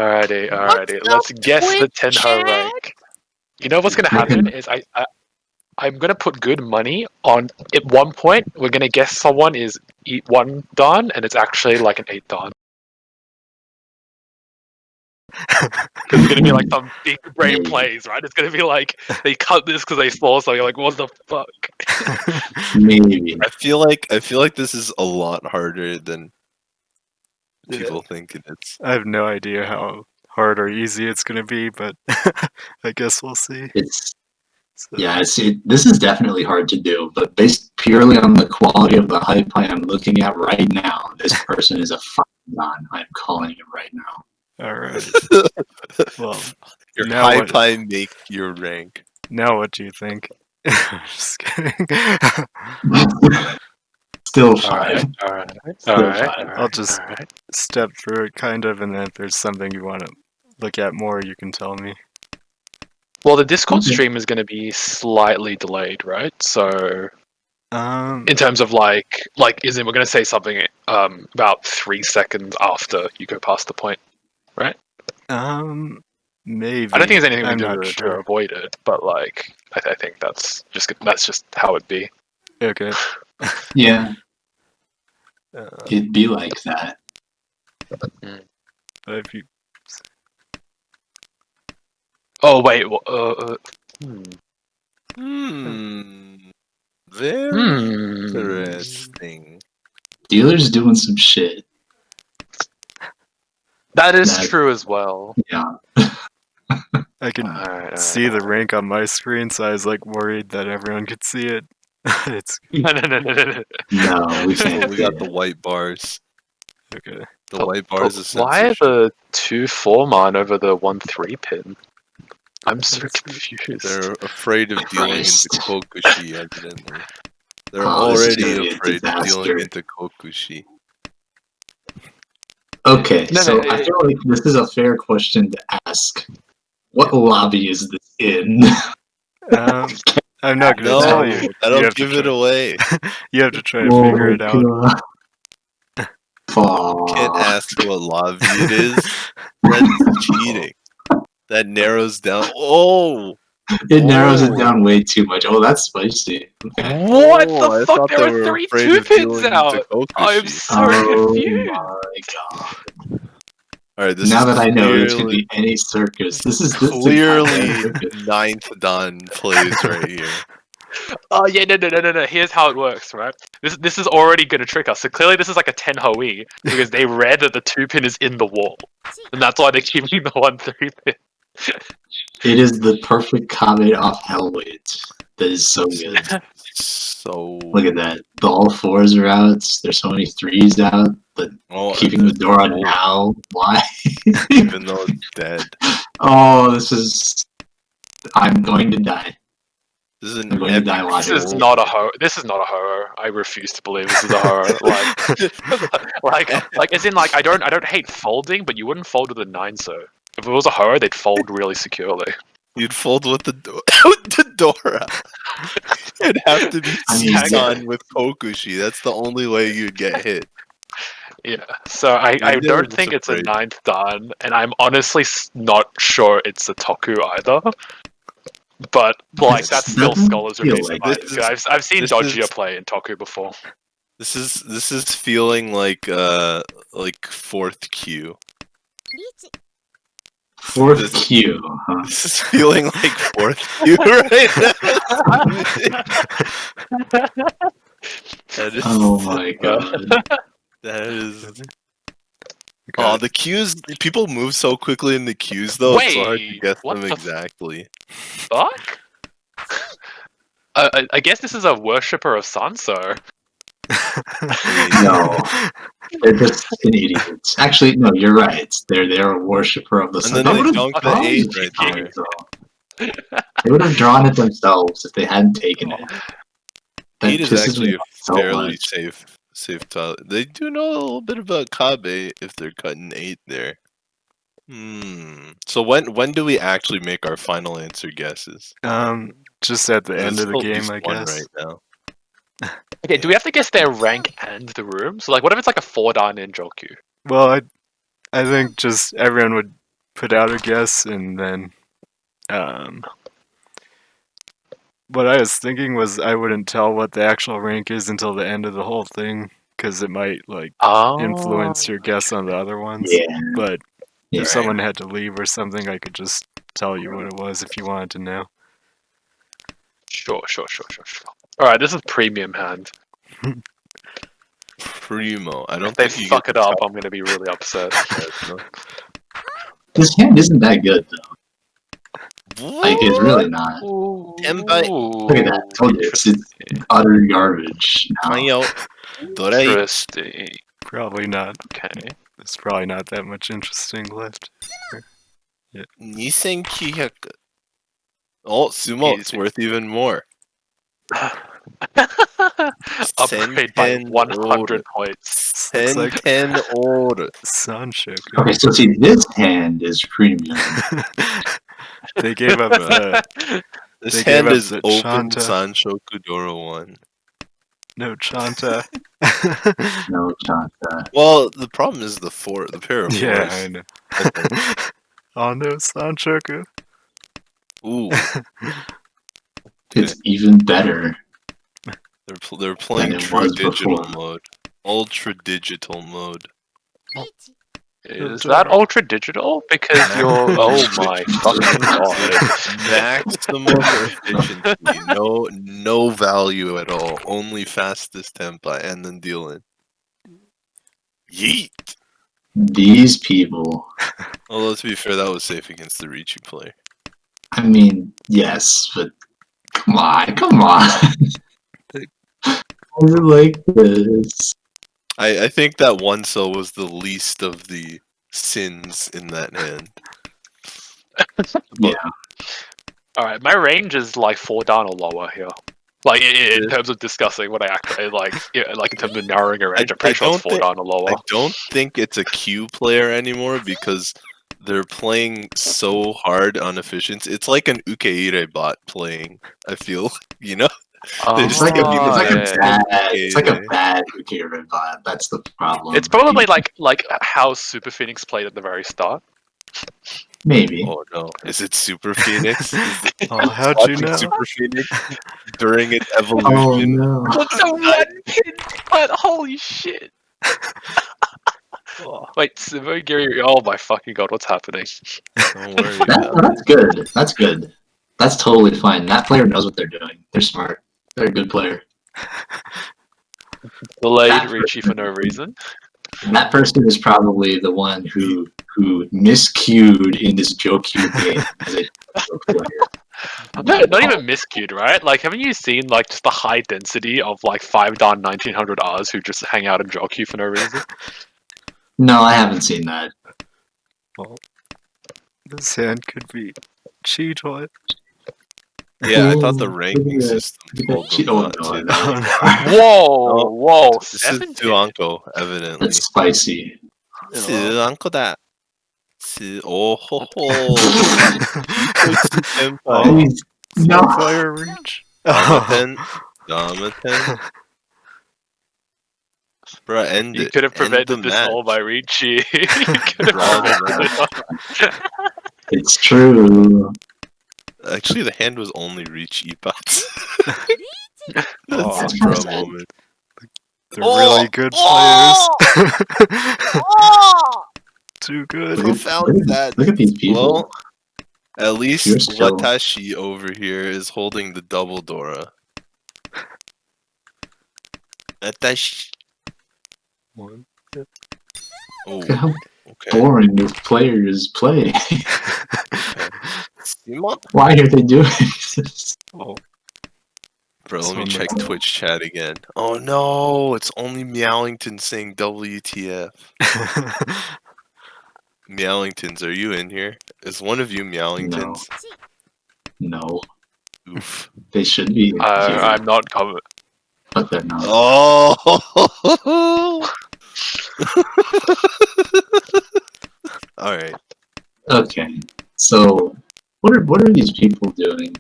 Alrighty. Let's guess the Tenhou rank. You know what's gonna happen is I'm gonna put good money on. At one point, we're gonna guess someone is 1 dan, and it's actually like an 8 dan. Because it's gonna be like some big brain plays, right? It's gonna be like they cut this because they saw something. You're like, what the fuck? Maybe. I feel like this is a lot harder than people think it is. I have no idea how hard or easy it's gonna be, but I guess we'll see. This is definitely hard to do, but based purely on the quality of the hype I am looking at right now, this person is a fucking don. I'm calling it right now. Alright. Well, Your now high what- pie make your rank. Now what do you think? Just kidding. Still 5. Alright. I'll just step through it kind of, and then if there's something you want to look at more, you can tell me. Well, the Discord stream is going to be slightly delayed, right? So, in terms of like, isn't we're going to say something about 3 seconds after you go past the point, right? Maybe. I don't think there's anything we I'm can not do to sure. avoid it, but like, I think that's just how it'd be. Okay. Yeah. It'd be like that. If you... Oh wait. Very interesting. Dealer's doing some shit. That is true as well. Yeah. I can see the rank on my screen, so I was like worried that everyone could see it. It's No. No, we can't. We got the white bars. okay. The white bars is Why are censorship. the 2-4 over the 1-3 pin? I'm so confused. They're afraid of dealing into Christ. Kokushi, evidently. They're This is already gonna be a afraid of dealing disaster. into Kokushi. Okay, No, so no, I feel like this is a fair question to ask. What lobby is this in? I'm not gonna No, tell you. I You don't have to give it try- away. You have to try to figure it out. Can't ask what lobby it is. That's cheating. That narrows down. Oh! It narrows it down way too much. Oh, that's spicy. Okay. What Oh, I the fuck? thought There they are were 3 afraid of 2-pins dealing into out. I'm Kokushi. so confused. My god. Alright, this Now is that I know it could clearly, be any circus. This is clearly circus. 9th Dan plays right here. Oh yeah, no. Here's how it works, right? This is already gonna trick us. So clearly this is like a Tenhou because they read that the 2-pin is in the wall, and that's why they're keeping the 1-3 pin. It is the perfect comment off Hellweight. That is so good. So Look at that. All 4s are out. There's so many 3s out. But keeping the door on now. Why? even though it's dead. Oh, this is. I'm going to die. This is an I'm going to die epic watching. This is not a horror. This is not a horror. I refuse to believe this is a horror. like as in like I don't hate folding, but you wouldn't fold with a 9, so if it was a horror, they'd fold really securely. You'd fold with the Dora. It'd have to be Sisan with Kokushi. That's the only way you'd get hit. Yeah, so I Maybe don't just think it's a afraid. 9th Dan, and I'm honestly not sure it's a Toku either. But like that's still scholars' feel reviews. like I've seen this Dodgia is- play in Toku before. This is feeling like 4th Q. 4th Q, huh? This is feeling like 4th Q right now. That is, Oh my god. that is. Oh, the Qs. People move so quickly in the Qs, though. It's so hard to Wait, guess what them the exactly. Fuck. I guess this is a worshipper of Sanso. No. They're just an idiot. Actually, no, you're right. They're a worshipper of the And sun. then They they would've dunk the drawn 8 it, right there. though. They would have drawn it themselves if they hadn't taken it. That 8 is pisses actually me a off so fairly much. safe tile. They do know a little bit about Kabe if they're cutting 8 there. So when do we actually make our final answer guesses? Just at the There's end of the at game, least I one guess. right now. Okay, do we have to guess their rank and the room? So like, what if it's like a 4 Dan in Joku? Well, I think just everyone would put out a guess, and then what I was thinking was I wouldn't tell what the actual rank is until the end of the whole thing, because it might like influence your guess on the other ones. Yeah. But Yeah. if someone had to leave or something, I could just tell you what it was if you wanted to know. Sure. Alright, this is premium hand. Primo. I don't If they think you fuck get it to up, tell. I'm gonna be really upset. This hand isn't that good though. Like it's really not. Tenpai. Look at that. Told you, it's utter garbage. Now. Kanyo. Dorai. Interesting. Probably not. Okay. There's probably not that much interesting left. 2900. Oh, Sumo. It's Easy. worth even more. Upgrade by 1010 100 points. Looks like 1010 order. Sanshoku. Okay, so see, this hand is premium. They gave up the This They hand gave up is the open Chanta. Sanshoku Doro 1. no Chanta. No Chanta. Well, the problem is the pair of Yeah, fours. I know. Oh no, Sanshoku. Ooh, It's even better. they're playing it true was digital before. mode. Ultra digital mode. Is that ultra digital? Because you're. Oh my fucking god. Maximum efficiency. No value at all. Only fastest tempo and then dealing. Yeet! These people. Well, let's be fair, that was safe against the riichi player. I mean, yes, but come on. I like this. I think that one cell was the least of the sins in that hand. Yeah. Alright, my range is like 4 down or lower here. Like in terms of discussing what I actually like, like in terms of narrowing a range, I'm pretty sure it's 4 down or lower. I don't think it's a Q player anymore because they're playing so hard on efficiency. It's like an Ukeire bot playing. I feel, you know. It's like a bad Ukeira bot. That's the problem. It's probably like how Super Phoenix played at the very start. Maybe. Oh no! Is it Super Phoenix? Oh, how'd you know? Super Phoenix during its Oh evolution. no. It's a one pin cut. Holy shit! Wait, Sumo Giri. Oh my fucking god, what's happening? Don't worry about it. That's good. That's good. That's totally fine. That player knows what they're doing. They're smart. They're a good player. Delayed That riichi for no reason. That person is probably the one who miscued in this Jokyu game as a player. No, not even miscued, right? Like, haven't you seen like just the high density of like 5 down 1900 Rs who just hang out in Jockey for no reason? No, I haven't seen that. Well, this hand could be Cheetoy. Yeah, I thought the Ooh, ranking look at system that. told them Oh, not no, to. no. Whoa, whoa, This is 7 Tuanko, evidently. That's spicy. Tuanko da. Oh ho ho. Oh, no. Fire reach. Damaten. Damaten. Bruh, end You it. could have End prevented the this match. all by Ricci. You could have Draw the prevented it. It's true. Actually, the hand was only reach epots. Oh, That's for a moment. They're really good players. Too good. Profound that. Look at these people. Well, at least Pure skill. Watashi over here is holding the double Dora. Watashi. One. Oh, Look at how okay. boring these players play. Simon? Why are they doing this? Oh. Bro, let me Someone check must- Twitch chat again. Oh no, it's only Meowington saying WTF. Meowingtons, are you in here? Is one of you Meowingtons? No. Oof. They should be here, I'm not covered. but they're not. Oh! Alright. Okay. So what are these people doing?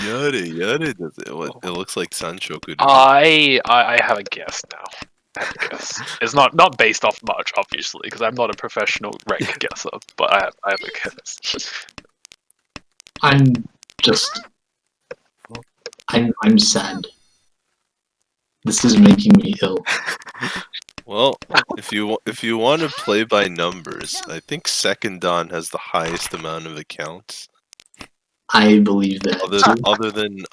Yare does it. What, it looks like Sanshoku. to me. I have a guess now. have to guess. It's not based off much, obviously, because I'm not a professional rank guesser, but I have a guess. I'm sad. This is making me ill. Well, if you want to play by numbers, I think Second Dawn has the highest amount of accounts. I believe that. Other than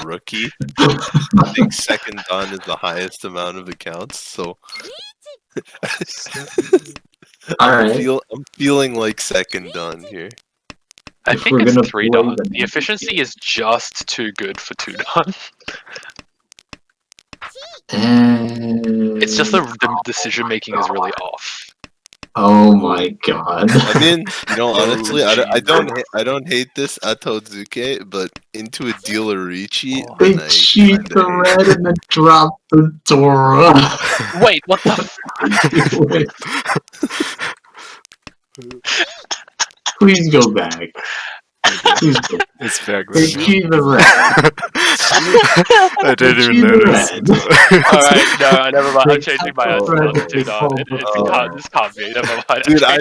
Rookie, I think Second Dawn is the highest amount of accounts. So I'm feeling like Second Dawn here. I think it's 3 Dawn. The efficiency is just too good for 2 Dawn. It's just the decision making is really off. Oh my god! I mean, honestly, I don't hate this Atodzuke, but into a deal of riichi. They cheat the red and then drop the Dora. Wait, what the? Please go back. Please go back. It's back. They cheat the red. I didn't even notice. Alright, no, never mind. I'm changing my answer to 2 Dawn. This can't be. Never mind. Dude, I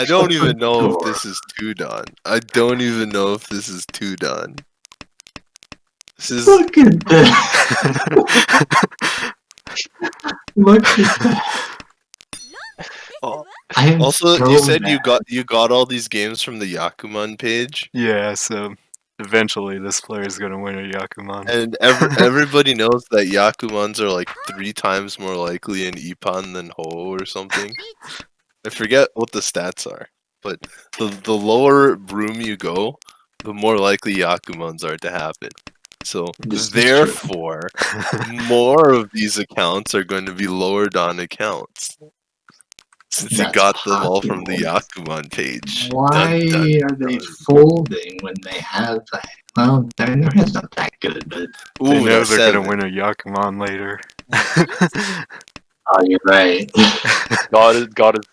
don't even know if this is 2 Dawn. I don't even know if this is 2 Dawn. This is. Look at that. Look at that. Also, you said you got all these games from the Yakuman page. Yeah, so eventually this player is gonna win a Yakuman. And everybody knows that Yakumans are like 3 times more likely in Ipan than Ho or something. I forget what the stats are, but the lower room you go, the more likely Yakumans are to happen. So therefore, more of these accounts are going to be lower Dawn accounts. Since you got them all from the Yakuman page. Why are they folding when they have that? Well, their hand's not that good, but they know they're gonna win a Yakuman later. Oh, you're right. God is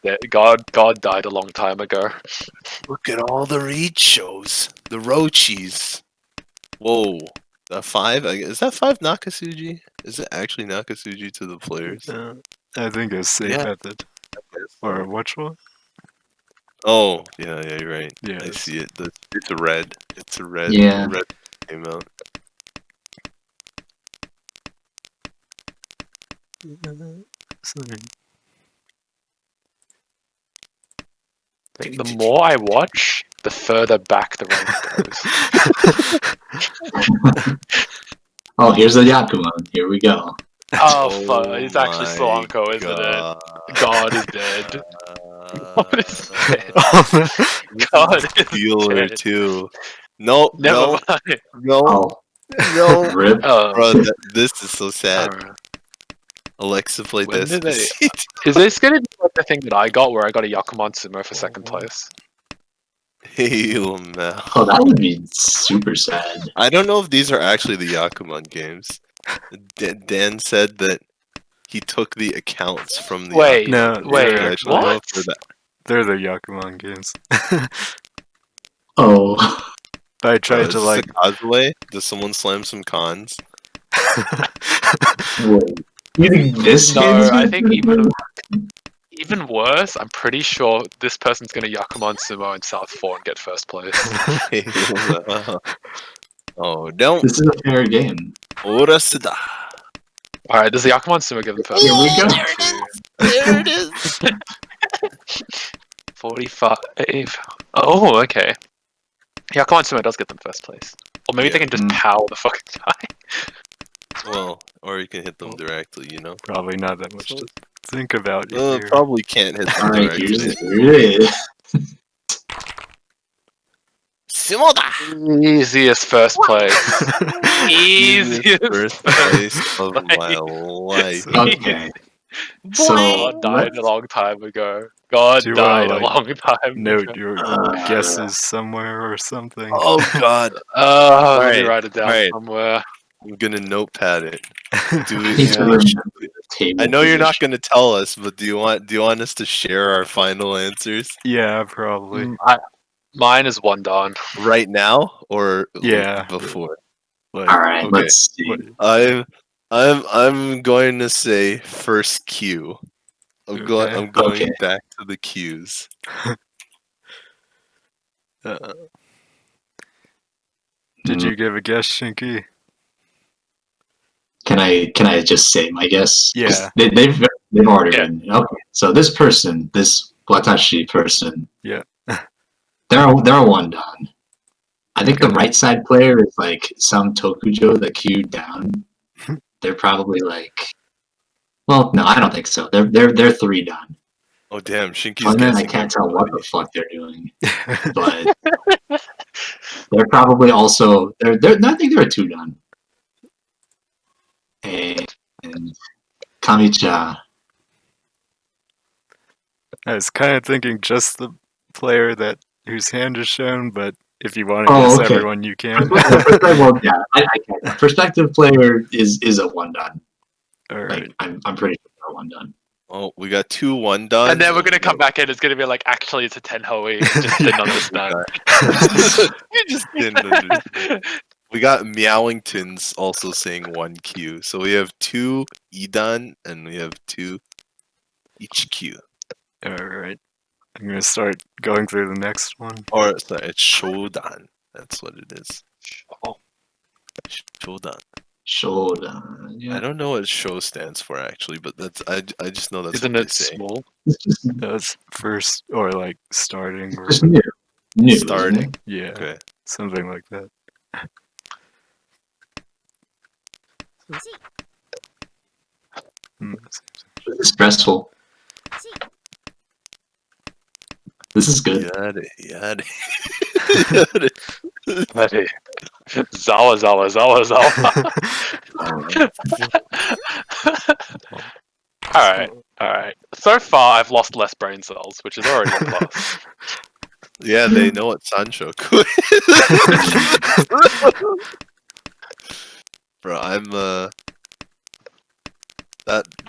dead. God died a long time ago. Look at all the riichis, the rochis. Whoa, that 5? Is that 5 Nakasuji? Is it actually Nakasuji to the players? I think it's safe at the. Or which one? Oh, yeah, you're right. Yeah, I see it. It's a red. It's a red. Yeah. Red came out. The more I watch, the further back the rank goes. Oh, here's a Yakuman. Here we go. Oh, fuck. It's actually Solanko, isn't it? God is dead. God is dead. God is Healer dead. too. No, Never mind. No. Rip. Bro, this is so sad. Alexa played this. Is this gonna be like the thing that I got, where I got a Yakuman Sumo for 2nd place? Hail man. Oh, that would be super sad. I don't know if these are actually the Yakuman games. Dan said that he took the accounts from the. Wait, Yakuman. What? They're the Yakuman games. Oh. I tried to like. Kazuo? Does someone slam some cons? Wait. You think this? No, I think even worse. I'm pretty sure this person's gonna Yakuman Sumo in South 4 and get 1st place. Oh, don't. This is a fair game. Orasida. Alright, does the Yakuman Sumo give them 1st? Here we go. There it is. 45. Oh, okay. Yakuman Sumo does get them 1st place. Or maybe they can just power the fucking guy. Well, or you can hit them directly, Probably not that much to think about. Probably can't hit them directly. Here it is. Simoda! Easiest 1st place. Easiest first place of my life. Okay. So God died a long time ago. God died a long time ago. Note your guesses somewhere or something. Oh God. Let me write it down somewhere. I'm gonna notepad it. I know you're not gonna tell us, but do you want us to share our final answers? Yeah, probably. Mine is 1 Dawn. Right now or Yeah before? All right, let's see. I'm I'm going to say first cue. I'm going Okay. back to the cues. Did you give a guess, Shinky? Can I just say my guess? 'Cause Yeah. they've already Yeah. written it. Okay. So this person, this Watashi person, Yeah. they're a one dan. I think the Okay. right side player is like some Tokujo that queued down. They're probably like, well, no, I don't think so. They're three dan. Oh damn, Shinky's Tournament, I guessing. can't tell what the fuck they're doing, but they're probably also they're I think they're a two dan. And Kamicha, I was kind of thinking just the player whose hand is shown, but if you want to Oh, guess okay. everyone, you can. well, yeah, I can. A perspective player is a one dan. All Like right. I'm pretty sure they're one dan. Oh, we got 2 1-duns. And then we're gonna come back in. It's gonna be like, actually, it's a Tenhou. You just didn't understand. You just didn't understand. We got Meowingtons also saying 1 Q. So we have 2 Idan and we have 2 HQ. All right. I'm gonna start going through the next one. Or sorry, it's Shodan. That's what it is. Oh. Shodan. Shodan. I Yeah. don't know what show stands for actually, but that's I just know that's Isn't what it they say. small? It's just, That's first or like starting it's or just new. New, Starting. isn't it? yeah, Okay. something like that. This is stressful. This is good. Yada. Ready. Zawa, Zawa, Zawa, Zawa. Alright. So far, I've lost less brain cells, which is already a plus. Yeah, they know what Sanchoku is. Bro, I'm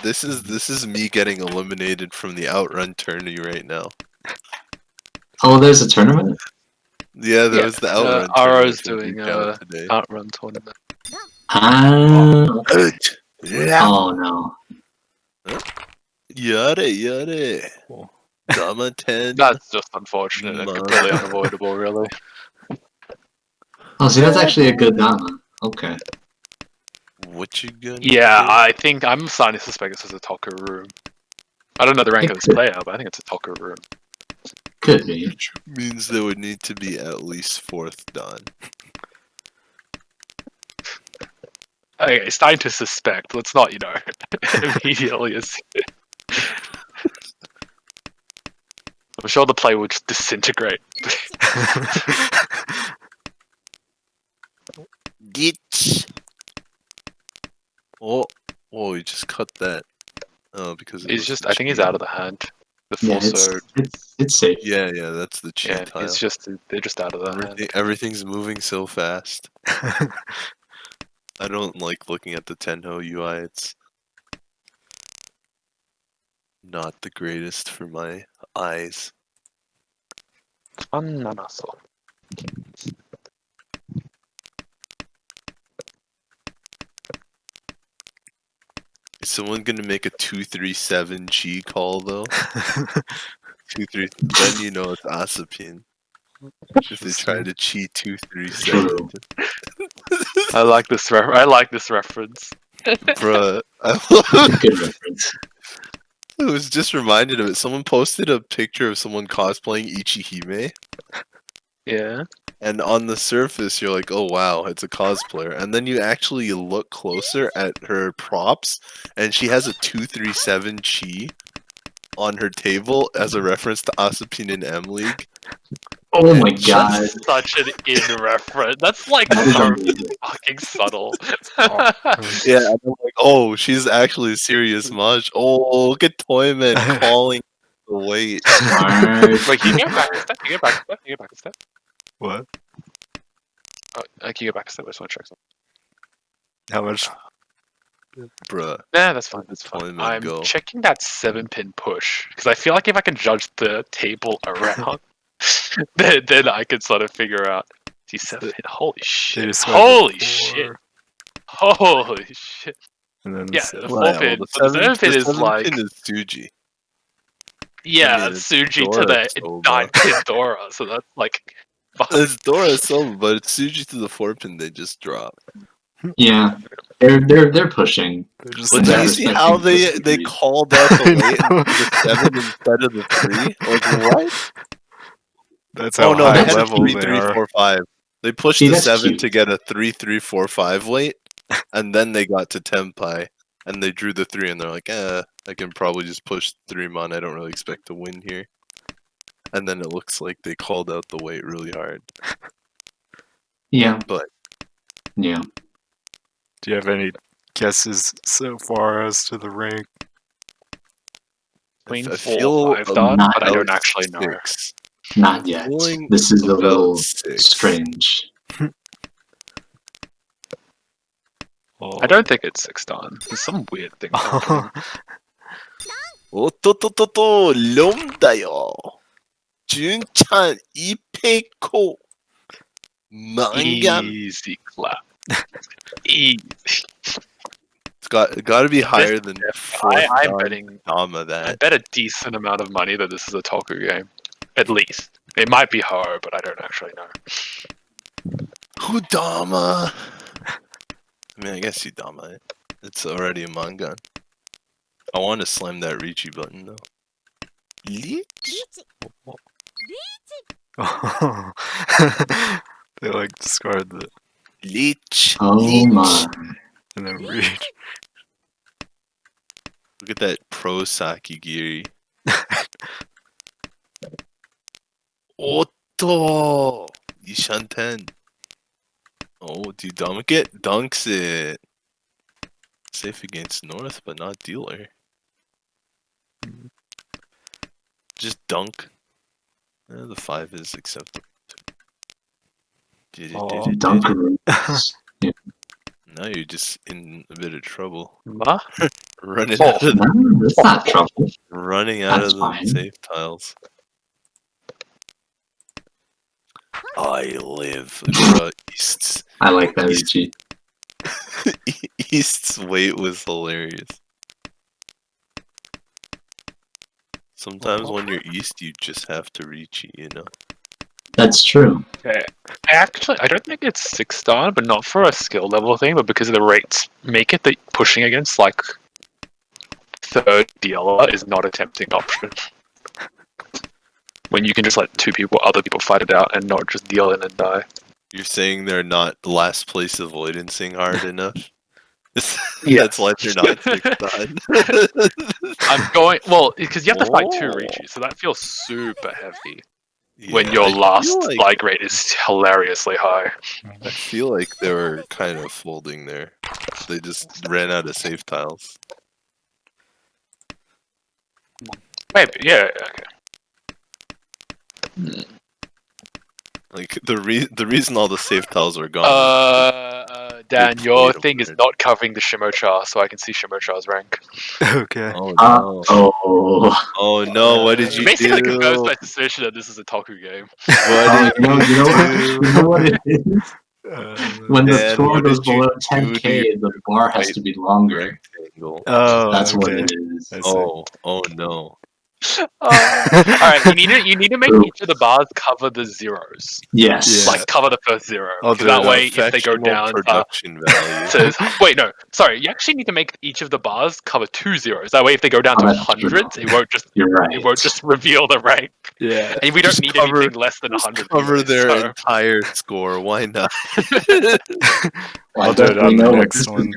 this is me getting eliminated from the outrun tourney right now. Oh, there's a tournament? Yeah, there was the outrun Aro's tournament doing out today. outrun tournament. Ah. Yeah. Oh no. Yada. Dama 10. That's just unfortunate and completely unavoidable, really. Oh, see, that's actually a good Dama. Okay. What you gonna Yeah, do? I think I'm starting to suspect this is a Toku room. I don't know the rank of this player, but I think it's a Toku room. Could be. Which means there would need to be at least 4th done. Okay, starting to suspect. Let's not, immediately assume. I'm sure the play will just disintegrate. Git. Oh, he just cut that. Oh, because it He's was just, the I think he's cheat. out of the hand. The Yeah, Forso, it's safe. Yeah, that's the cheat yeah, tile. it's just, they're just out of the hand. Everything's moving so fast. I don't like looking at the Tenhou UI. It's not the greatest for my eyes. Ananaso. Is someone gonna make a 237 chi call though? 2-3. Then you know it's Asapin. If they try to chi 237. True. I like this reference. Bruh. Good reference. I was just reminded of it. Someone posted a picture of someone cosplaying Ichihime. Yeah. And on the surface, you're like, oh wow, it's a cosplayer. And then you actually look closer at her props, and she has a 237 chi on her table as a reference to Asapin in M League. Oh my god. That's such an in reference. That's like That is so amazing. fucking subtle. Yeah, and I'm like, oh, she's actually a serious Maj. Oh, look at Toyman calling the weight. Smart. Wait, can you get back a step? Can you get back a step? What? Oh, can you get back a step? I just want to check something. How much? Bruh. Nah, that's fine. That's fine. Deployment I'm go. checking that 7-pin push because I feel like if I can judge the table around, then I can sort of figure out. See, 7-pin. Holy shit! just went Holy before. shit! Holy shit! And then Yeah, the the Well, four pin. the But the seven, seven pin the is seven like pin is Suji. yeah, I mean, that's it's Suji to Dora the Soba. 9-pin Dora. So that's like It's Dora Soba, but it's Suji to the 4-pin they just drop. Yeah, they're pushing. they're just But do They're you that. see how respecting they history. called out the I weight and know. threw the 7 instead of the 3? Like, what? That's Oh how no, they high had a That's level three they cute. three are. four five. They pushed See, the that's 7 to cute. get a 3-3-4-5 weight, and then they got to Tenpai, and they drew the 3, and they're like, I can probably just push 3 mon. I don't really expect to win here. And then it looks like they called out the weight really hard. Yeah. But Yeah. Do you have any guesses so far as to the rank? between I 4 or feel 5 done, not but I about don't actually know. 6. Not yet. Feeling This is a about little 6. strange. I don't think it's 6 done. There's some weird thing happening. 오또또또또 롬다요. 준찬 이페코 망간. Easy clap. Easy. It's got to be higher than I'm 4th betting. Dama I that. bet a decent amount of money that this is a Toku game. At least. It might be Ho, but I don't actually know. Who Dama? I mean, I guess you Dama it. It's already a mangan. I want to slam that riichi button though. Leech? They like discard the Leech. Oh Leech. my. and then read. Look at that pro Sakigiri. Otto! Yishanten. Oh, do you dunk it? Dunks it. Safe against North, but not dealer. Just dunk. The 5 is acceptable. Dunkaroos. Now you're just in a bit of trouble. Ma? Running Oh. out of No, that's not trouble. running out That's of the fine. safe tiles. I live. Bro, East's I like that, Riichi. East's weight was hilarious. Sometimes when you're East, you just have to reach it, you know. That's true. Okay. I don't think it's 6 star, but not for a skill level thing, but because of the rates make it that pushing against like 3rd dealer is not a tempting option. When you can just let other people fight it out and not just deal in and die. You're saying they're not last place avoidancing hard enough? Yes. That's why they're not 6 done. I'm going because you have to fight 2 Oh. Riichi, so that feels super heavy. Yeah, When your I last feel like rate is hilariously high. I feel like they were kind of folding there. They just ran out of safe tiles. Maybe, yeah, okay. Like the reason all the safe tiles are gone. Dan, They your played thing is over it. not covering the Shimocha, so I can see Shimochar's rank. Okay. Oh no! Oh. Oh no! What did you Basically do? confirms my suspicion that this is a Toku game. What did You know what? do? You know what it is? When the Dan, score what goes did you below do to 10k, the bar has to be longer. rectangle? Oh, That's what okay. it is. I see. Oh no! Alright, you need to make each of the bars cover the zeros. Yes. Yeah. Like cover the first zero. I'll Because do that it. way if they go Affectional down production value. to wait, no, sorry, you actually need to make each of the bars cover 2 zeros. That way if they go down Oh, to that's true. hundreds, it won't just You're right. it won't just reveal the rank. Yeah. And we don't Just need cover- anything less than 100. Cover anyway, their so- entire score. Why not? Well, I'll do it definitely on the know what next this is one.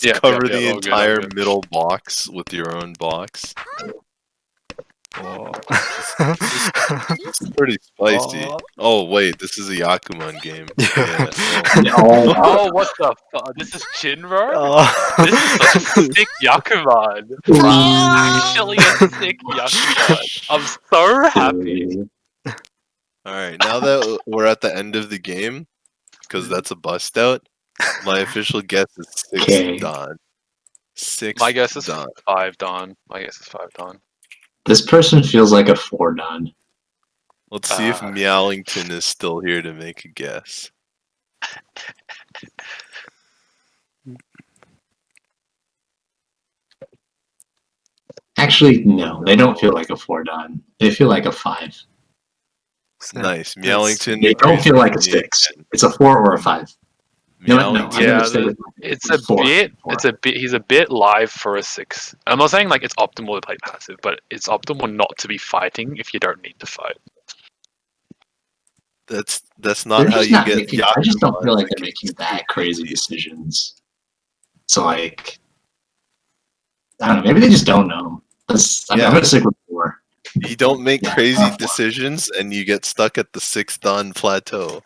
Yeah, Cover yeah, the all good, all entire good. middle box with your own box. Oh. This is pretty spicy. Oh. Oh wait, this is a Yakuman game. Yeah. Yeah. Oh, Oh, what the fuck? This is Shinro? Oh. This is such a sick Yakuman. This is actually a sick Yakuman. I'm so happy. All right, now that we're at the end of the game, because that's a bust out. My official guess is 6 Okay. Don. 6 My guess is Don. 5 Don. My guess is 5 Don. This person feels like a 4 done. Let's see if Meowington is still here to make a guess. Actually, no, they don't feel like a 4 dan. They feel like a 5. Nice. Meowington. They don't agrees feel with like a me 6. again. It's a 4 or a 5. No, I'm Meowington. gonna stick with it's a 4. bit. 4. It's a bit. He's a bit live for a 6. I'm not saying like it's optimal to play passive, but it's optimal not to be fighting if you don't need to fight. That's They're not how just you not get. making. I just don't feel like they're against making that stupid crazy people. decisions. So like, I don't know. Maybe they just don't know. I'm gonna stick with 4. You don't make Yeah, crazy 4. decisions, and you get stuck at the 6th dan plateau.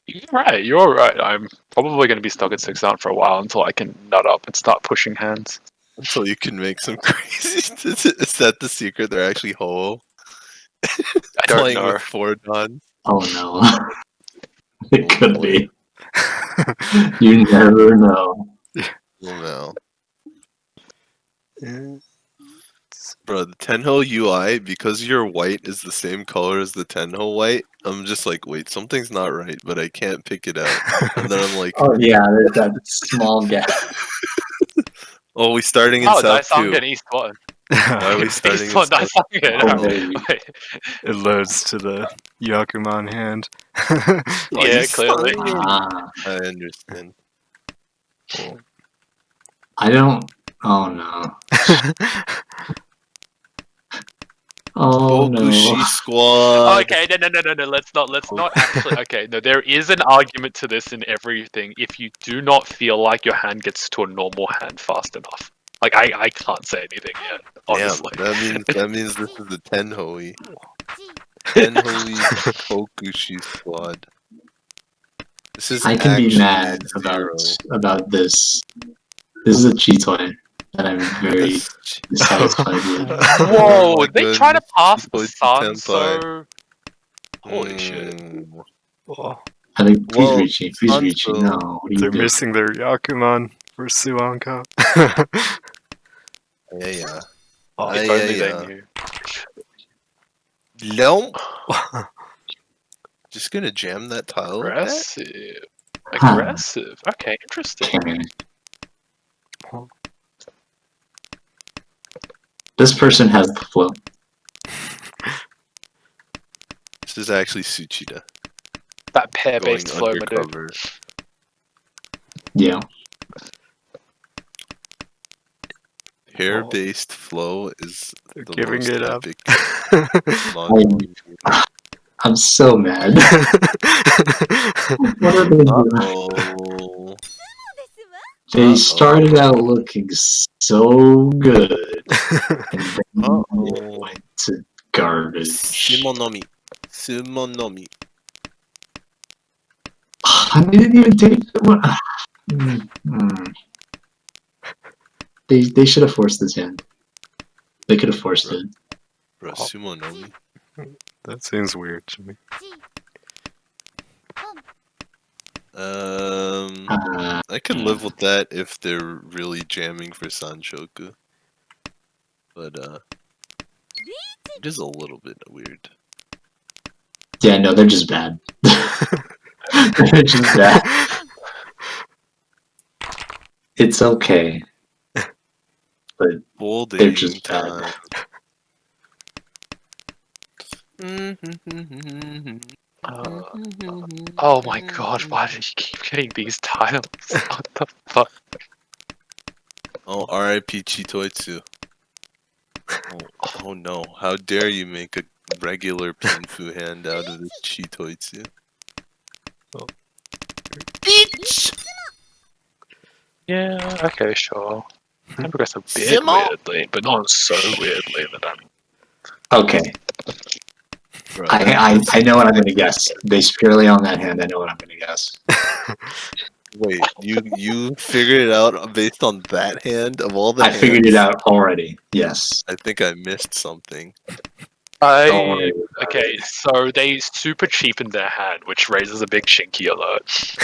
You're right. I'm probably going to be stuck at 6 down for a while until I can nut up and start pushing hands. Until you can make some crazy. Is that the secret? They're actually ho. I don't Playing know. with 4 dan. Oh no, it Oh, could boy. be. You never know. Oh no. Bro, the Tenhou UI, because your white is the same color as the Tenhou white, I'm just like, wait, something's not right, but I can't pick it out. And then I'm like, Oh yeah, there's that small gap. oh, we starting in Oh, South 2. Daisang and East 1. Why are we starting East in 1, South Daisang. Oh, It loads to the Yakuman hand. Yeah, clearly. Ah, I understand. I don't. Oh no. Oh no. Kokushi Squad. Okay, no. Let's not actually. Okay, no, there is an argument to this in everything. If you do not feel like your hand gets to a normal hand fast enough, like I can't say anything yet. Honestly, Damn, that means this is the Tenhou. Tenhou Kokushi Squad. This is I can be actually mad zero. about this. This is a cheat toy that I'm very dissatisfied with. Whoa! Oh my They try to goodness. pass the Chipotle sun, Tenpai. so holy shit. I think please Well, reach it. Please Sanso- reach it. No, what are you They're doing? missing their Yakuman for Suanko. Yeah. If only they knew. No. Just gonna jam that tile like that? Aggressive. Okay, interesting. Okay. This person has the flow. This is actually Tsuchida. That pair-based Going flow, my dude. undercover. Yeah. Hair-based flow is They're the giving most it up. epic non- I'm so mad. What are they doing? Uh-oh. They started out looking so good, and then Uh-oh. it went to garbage. Sumonomi. Sumonomi. I didn't even take the one. They should have forced this hand. They could have forced it. Bro, Sumonomi. That seems weird to me. I can live with that if they're really jamming for Sanshoku. But, it is a little bit weird. Yeah, no, they're just bad. They're just bad. It's okay. But Folding they're just time. Oh my god, why do you keep getting these tiles? What the fuck? Oh, R.I.P. Chitoitsu. Oh no, how dare you make a regular Pinfu hand out of this Chitoitsu? Oh. Bitch! Yeah, okay, sure. I progress a bit weirdly, but not so weirdly that I'm... okay. Bro, I know what I'm gonna guess. Based purely on that hand, I know what I'm gonna guess. Wait, you figured it out based on that hand of all the I hands? figured it out already. Yes. I think I missed something. Don't worry. Okay, so they super cheapened their hand, which raises a big Shinky alert.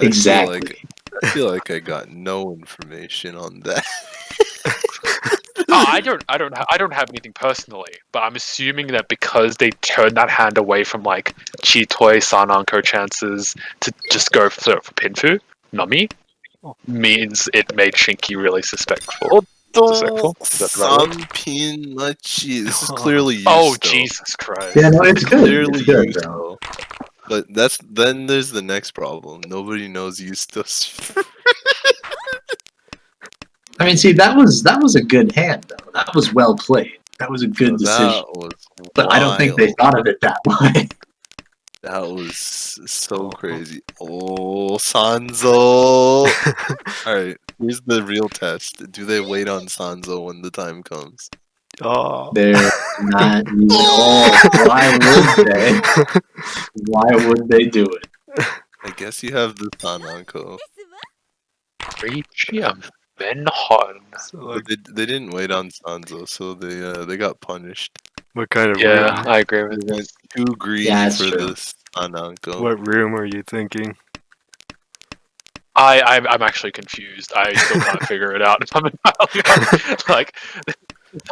Exactly. I feel like I got no information on that. Oh, I don't have anything personally, but I'm assuming that because they turned that hand away from like Chitoi, Sananko chances to just go for Pinfu, Nami, means it made Shinky really suspectful. Oto Is that the right word? Sanpinmachi. This is clearly used. Oh, though. Jesus Christ. Yeah, no, it's good. Clearly It's good, used, bro. though. But then there's the next problem. Nobody knows Eustace. I mean, see, that was a good hand, though. That was well played. That was a good decision. That was But I don't think they wild. thought of it that way. That was so crazy. Oh, Sanzo! Alright, here's the real test. Do they wait on Sanzo when the time comes? Oh. They're not. Why would they? Why would they do it? I guess you have the Sananko. Riichi and Benhon. So, But like, they didn't wait on Sanzo, so they got punished. what kind of Yeah, room? I agree with They this. went too greedy Yeah, that's for true. this Sananko. What room are you thinking? I'm actually confused. I still can't figure it out. If I'm entirely honest. Like,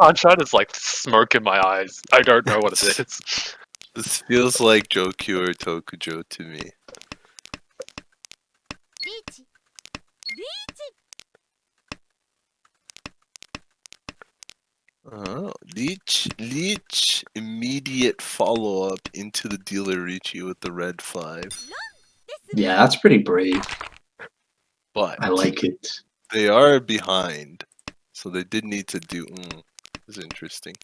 sunshine is like smoke in my eyes. I don't know what it is. This feels like Jokyu or Tokujo to me. Oh, Leech, immediate follow-up into the dealer riichi with the red 5. Yeah, that's pretty brave. But I like it. they are behind, so they did need to do. It's interesting.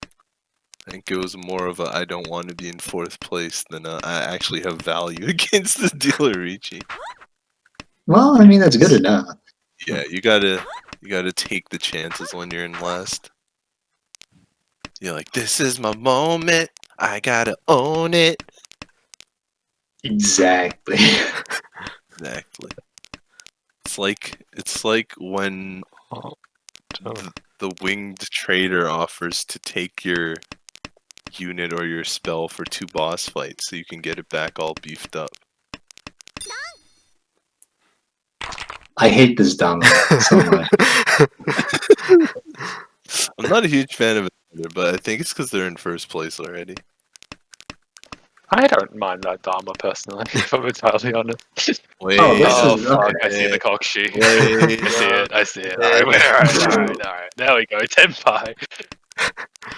I think it was more of a I don't want to be in 4th place than a, I actually have value against the dealer riichi. Well, I mean, that's good enough. Yeah, you gotta take the chances when you're in last. You're like, this is my moment. I gotta own it. Exactly. Exactly. It's like when the winged trader offers to take your unit or your spell for 2 boss fights so you can get it back all beefed up. I hate this dominant so much. I'm not a huge fan of it either, but I think it's because they're in 1st place already. I don't mind that Dharma personally, if I'm entirely honest. Wait, Oh, this Oh is- fuck! okay. I see the cock sheet. Wait, I see it. All right. There we go. Tenpai.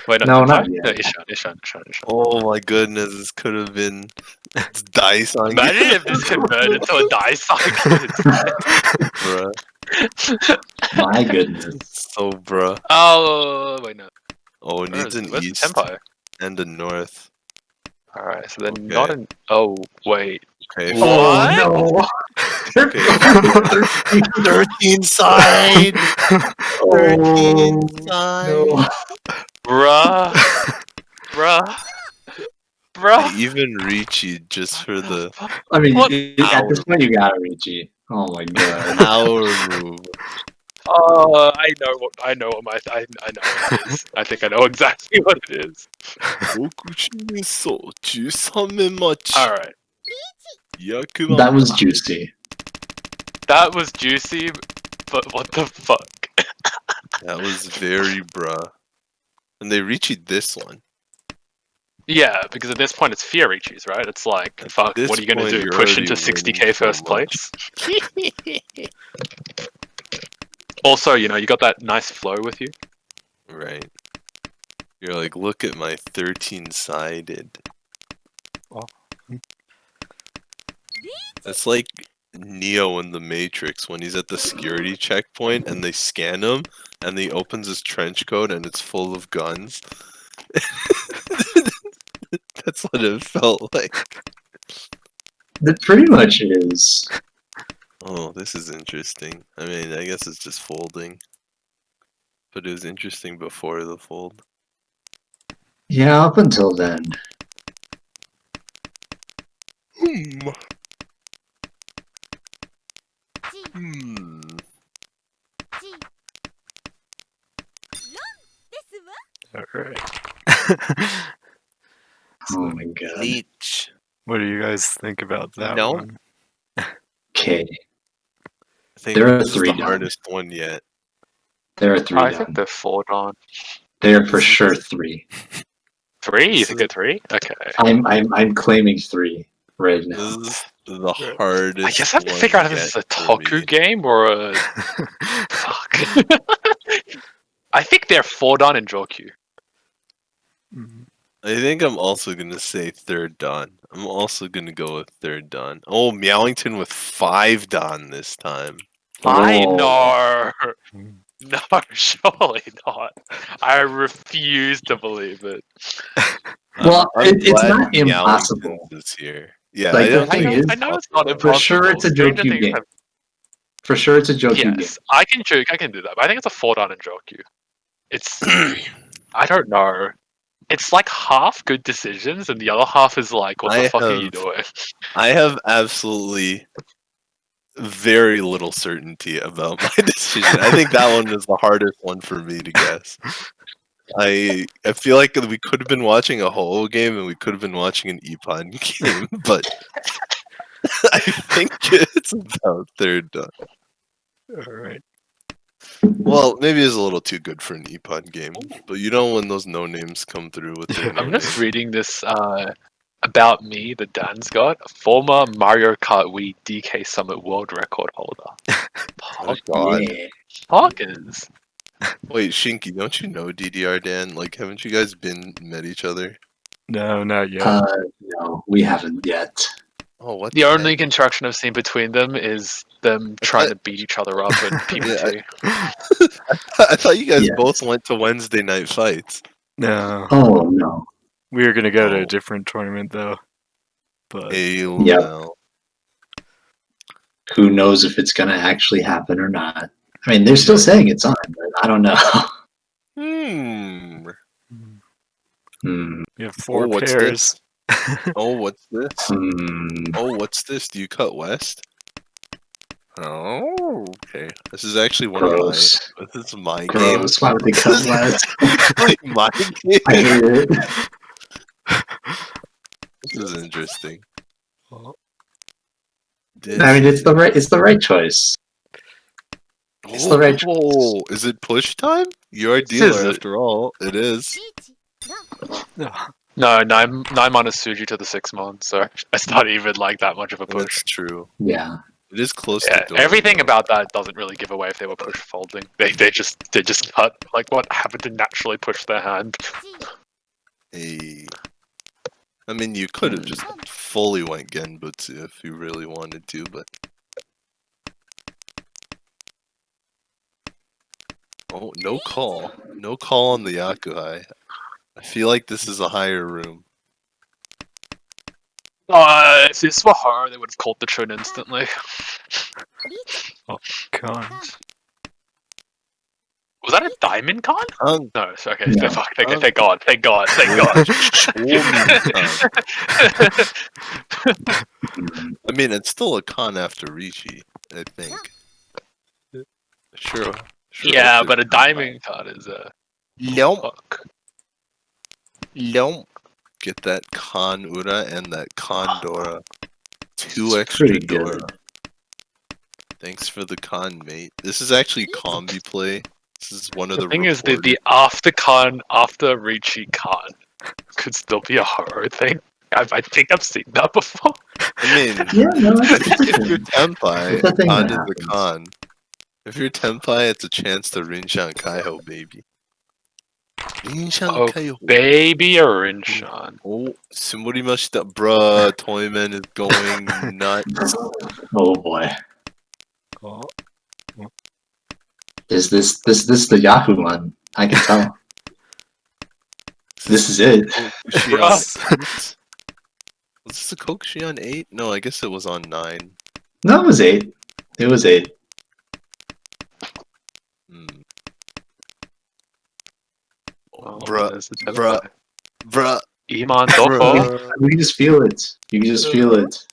Wait, No, Tenpai? not yet. No, Ishan. oh my goodness, this could have been dice on Imagine if this converted to a dice cycle. bruh. My goodness. So bruh. Oh wait, no. Oh, it needs an Where's east the Tenpai? and a north. All right, so they're Okay. not in. Oh wait. Okay. What? Oh, no. Okay. 13 side. 13 side. No. Bruh. Even riichi just for the I mean, What? at this point, you gotta riichi. Oh my god. power move. Oh, I know what I know what it is. I think I know exactly what it is. All right, That was juicy. that was juicy, but what the fuck? That was very bruh. And they riichi'd this one. Yeah, because at this point it's fear reaches, right? It's like, fuck, this what are you gonna point, do? you're Push already into winning 60k so first much. place? Also, you got that nice flow with you. Right. You're like, look at my 13-sided. Oh. That's like Neo in the Matrix when he's at the security checkpoint and they scan him and he opens his trench coat and it's full of guns. That's what it felt like. That pretty much is. Oh, this is interesting. I mean, I guess it's just folding. But it was interesting before the fold. Yeah, up until then. Alright. Oh my god. Leech. What do you guys think about that No. one? Okay. I think There are this is 3 the done. hardest one yet. There are 3 I done. think they're 4 on. They are for sure 3. 3? You think they're 3? Okay. I'm claiming 3 right now. This the hardest. I guess I have to figure out if this is a Toku game or a. Fuck. I think they're 4 Dan and Jokyu. I think I'm also gonna say 3rd Dan. I'm also gonna go with 3rd Dan. Oh, Meowington with 5 Dan this time. I Oh. know. No, surely not. I refuse to believe it. Well, it's glad not impossible. Meowington's is here. Yeah, Like, I don't the think thing it's is, I know it's not possible. impossible. For sure it's a Stranger Jokyu Things game. have- For sure it's a Jokyu game. Yes, I can do that, but I think it's a 4 Dan and Jokyu. It's I don't know. It's like half good decisions, and the other half is like, what the fuck are you doing? I have absolutely very little certainty about my decision. I think that one is the hardest one for me to guess. I feel like we could have been watching a Ho game and we could have been watching an Ippon game, but I think it's about 3rd Dan. Alright. Well, maybe it's a little too good for an Ippon game, but you know when those no names come through with their no I'm just names. reading this about me that Dan's got. Former Mario Kart Wii DK Summit World Record holder. Oh god. Yeah. Poggers. Wait, Shinky, don't you know DDR Dan? Like, haven't you guys met each other? No, not yet. No, we haven't yet. Oh, what The only heck? interaction I've seen between them is them trying to beat each other up in PvP. I thought you guys Yes. both went to Wednesday night fights. No. Oh no. We were gonna go to Oh. a different tournament though. But Hail Yep. now. Who knows if it's gonna actually happen or not? I mean, they're still saying it's on, but I don't know. Hmm. we have 4 what's pairs. Oh, what's this? Hmm. Oh, what's this? Do you cut west? Oh, okay. This is actually one Gross. of my. This is my game. Gross. Why would they cut west? Like my game. I hate it. This is interesting. I mean, it's the right choice. It's the right choice. Oh, is it push time? You're a Is dealer it? after all. It is. No, 9 minus Suji to the 6 mon, so it's not even like that much of a push. That's true. Yeah. It is close Yeah, to Dora, everything though. about that doesn't really give away if they were push folding. They just cut like what happened to naturally push their hand. Hey. I mean, you could have just fully went Genbutsu if you really wanted to, but... Oh, no call. No call on the Yakuhai. I feel like this is a higher room. If this were her, they would have called the Chun instantly. Con. Was that a diamond con? No, it's okay. No. Thank God. Thank God. I mean, it's still a con after Riichi, I think. Sure. Yeah, but a diamond card is a Nope. fuck. Nope. Get that con Ura and that con Dora. 2 It's extra pretty Dora. good. Thanks for the con, mate. This is actually combi play. This is one of The the thing is, reported- the after con, after Riichi con, could still be a horror thing. I think I've seen that before. I mean, Yeah, no, if you're Tenpai, It's a thing con that is a happens. con. If you're Tenpai, it's a chance to Rinshan Kaiho, baby. Rinshan Oh, Kaiho. baby Rinshan. Oh, Sumorimashita. Bruh, Toyman is going nuts. Oh boy. Oh. Is this the yakuman? I can tell. This is it. Kokushion. Was this a Kokushion 8? No, I guess it was on 9. No, it was 8. It was 8. Hmm. Oh, Bruh, there's the bruh, bruh. Iman Dofo. You can just feel it. You can just feel it.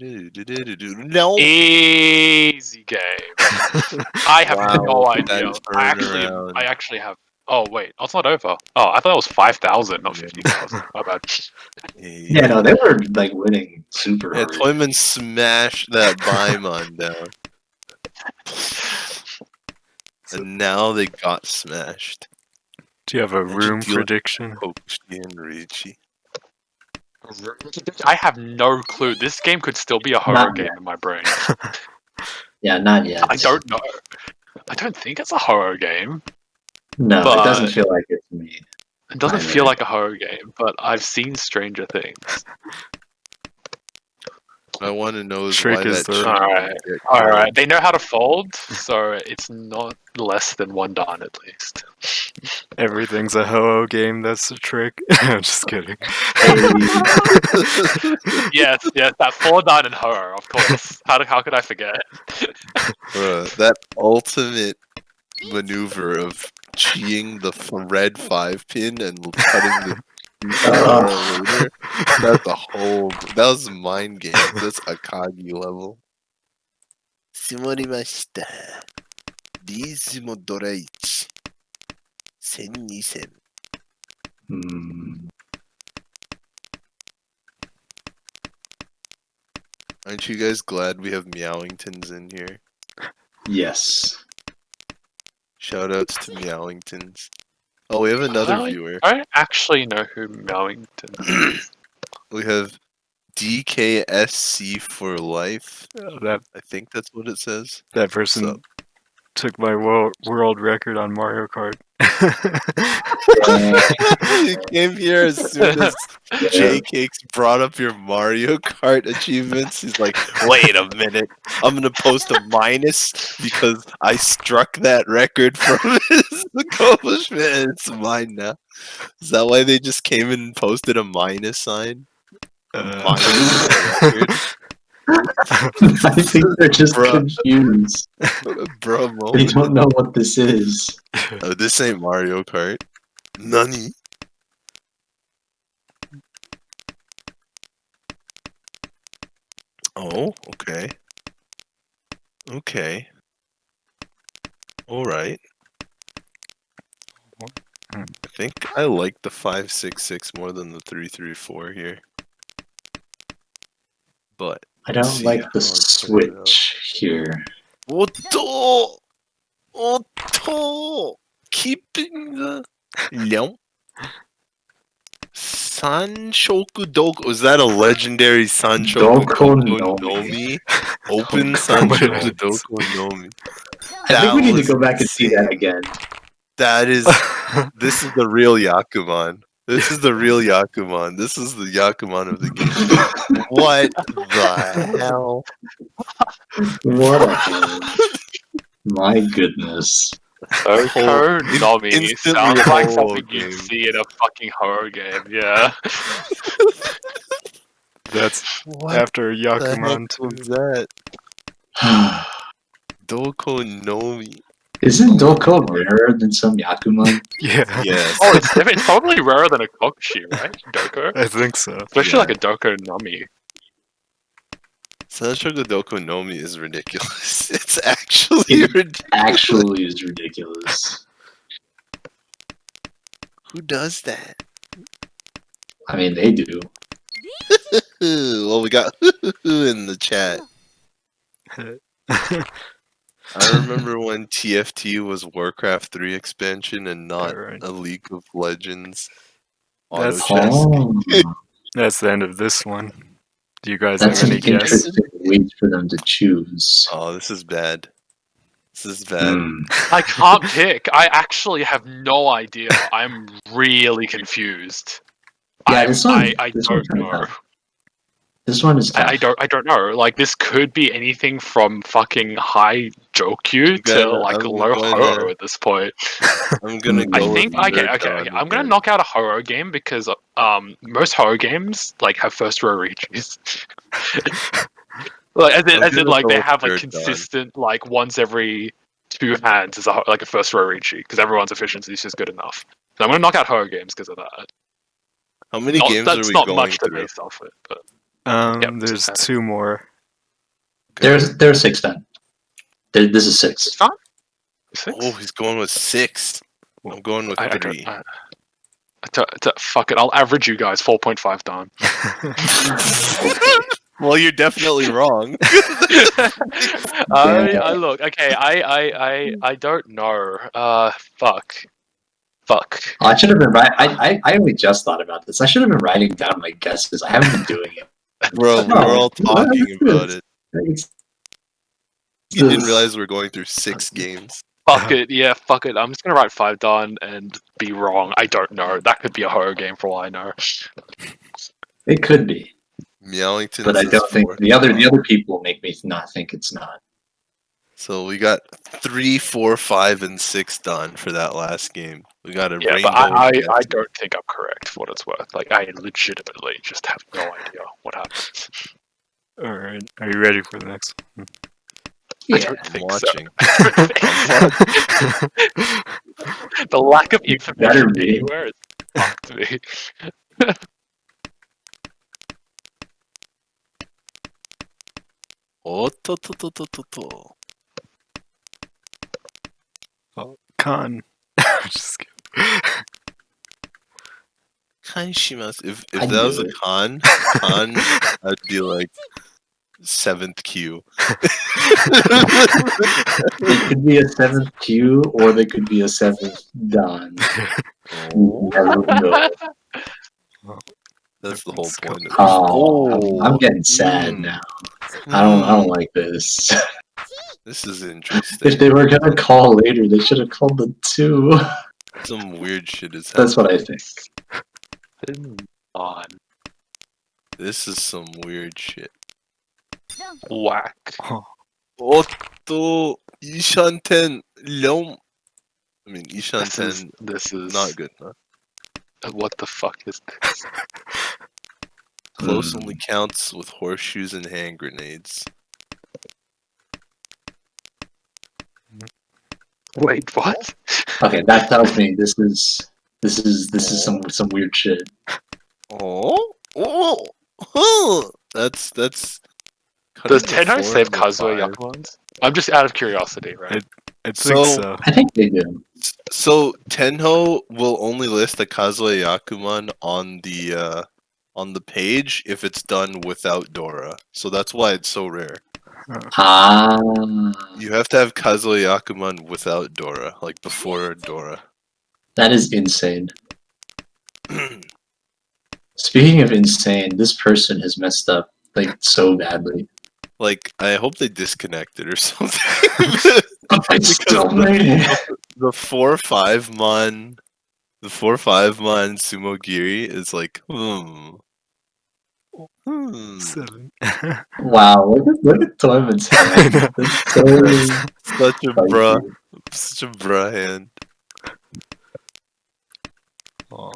No. Easy game. I have Wow, no idea. that turnaround. I actually have. Oh wait, oh, it's not over. Oh, I thought it was 5,000, not 50,000. My bad. Yeah, no, they were like winning super Yeah, hard. Toyman smashed that Baimon down. And now they got smashed. Do you have a How'd you room deal with prediction? Kokushi and Riichi. I have no clue. This game could still be a horror game in my brain. Yeah, not yet. I don't know. I don't think it's a horror game. No, but it doesn't feel like it to me. It doesn't either. feel like a horror game, but I've seen Stranger Things. I want to know is Trick why is that the- chicken Alright. They know how to fold, so it's not less than 1 dan at least. Everything's a ho-oh game. That's a trick. I'm just kidding. Yes, that 4 dan and horror, of course. How could I forget? Bruh, that ultimate maneuver of cheating the red 5-pin and cutting the later. That was mind game. That's Akagi level. Sumorimashita. Riichi mo riichi. 1000. Aren't you guys glad we have Meowingtons in here? Yes. Shout outs to Meowingtons. Oh, we have another viewer. I don't actually know who Meowington is. We have DKSC for life. That I think that's what it says. that person So- took my world record on Mario Kart. You came here as soon as J Cakes brought up your Mario Kart achievements. He's like, wait a minute, I'm gonna post a minus because I struck that record from his accomplishment. It's mine now. Is that why they just came in and posted a minus sign? Minus record? I think they're just confused. Bro, They moment. don't know what this is. Oh, this ain't Mario Kart. Nani? Oh, okay. Okay. Alright. I think I like the 566 more than the 334 here. But I don't see like how the it's put it out. switch here. Otto! Otto! Keeping the no. Sanshoku Doku. Was that a legendary Sanshoku Doku Doku Nomi. Nomi? Open Doku Sanshoku Nomi. Doku Nomi. I think we need to was go back and see that again. That is. This is the real Yakuman. This is the real Yakuman. This is the Yakuman of the game. What the hell? What a game. My goodness. Oko Nomi instantly sounds like horror something game. you'd see in a fucking horror game, yeah. That's What after the Yakuman heck was that? Doko Nomi. Isn't Doko rarer than some Yakuman? Yeah, Yes. Oh, it's probably rarer than a Kokshi, right? Doko? I think so. Especially Yeah. like a Doko Nomi. Sanshoku Doko Nomi is ridiculous. It's actually ridiculous. Actually is ridiculous. Who does that? I mean, they do. Well, we got in the chat. I remember when TFT was Warcraft 3 expansion and not Alright. a League of Legends auto That's- chess. Oh, That's the end of this one. Do you guys that's have an any guess? interesting way for them to choose. Oh, this is bad. This is bad. I can't pick. I actually have no idea. I'm really confused. Yeah, this one. I this don't one's kinda know. tough. This one is tough. I don't know. Like this could be anything from fucking high Jokyu to Yeah, like I'm low going horror there. at this point. I'm gonna I go think with okay. Nerdon I'm gonna again. knock out a horror game because most horror games like have first row riichis. Like I'm as in gonna like go they with have like Nerdon. consistent like once every 2 hands is like a first row riichi because everyone's efficiency is just good enough. So I'm gonna knock out horror games because of that. How many games are That's we not going much to through? base off it, but Yep, There's just 2 more. There's 6 then. This is 6. it's fine. 6? Oh, he's going with 6. I'm going with I 3. fuck it. I'll average you guys 4.5 down. Well, you're definitely wrong. I look okay. I don't know. Fuck. Fuck. Oh, I should have been right. I only just thought about this. I should have been writing down my guesses. I haven't been doing it. Bro, No, we're all talking about it. It's You didn't this. realize we're going through 6 games. Fuck it, yeah, fuck it. I'm just gonna write 5 down and be wrong. I don't know. That could be a horror game for all I know. It could be, Meowington but I says don't think 4. the other people make me not think it's not. So we got 3, 4, 5, and 6 done for that last game. We got a Yeah, rainbow. but I guess. don't think I'm correct for what it's worth. Like, I legitimately just have no idea what happens. Alright, are you ready for the next one? I Yeah, don't I'm think watching. so. The lack of Better information be. anywhere is fucked me. Oh, to. Oh, Con. Just kidding. Kanshimasu. If I that was knew a it. con, I'd be like 7th Q. It could be a 7th Q or they could be a 7th Don. You never know. That's the whole point of it. Oh, I'm getting sad now. I don't like this. This is interesting. If they were gonna call later, they should have called the 2. Some weird shit is That's what I happening. think. On. This is some weird shit. Whack. Otto Ishanten Leom. I mean, Ishanten, This is not good enough. What the fuck is this? Close only counts with horseshoes and hand grenades. Wait, what? Okay, that tells me this is some weird shit. That's Does cutting the Tenhou 4 save and the Kazuya 5. Yakumans? I'm just out of curiosity, right? I think so. I think they do. So Tenhou will only list a Kazuya Yakuman on the page if it's done without Dora. So that's why it's so rare. Ah, You have to have Kazuya Yakuman without Dora, like before Dora. that is insane. Speaking of insane, this person has messed up like so badly. Like, I hope they disconnected or something. I still made it. The 4-5 mon Sumogiri is like, 7. Wow, look at Toyman's hand. That's so such a spicy. bruh hand. Oh.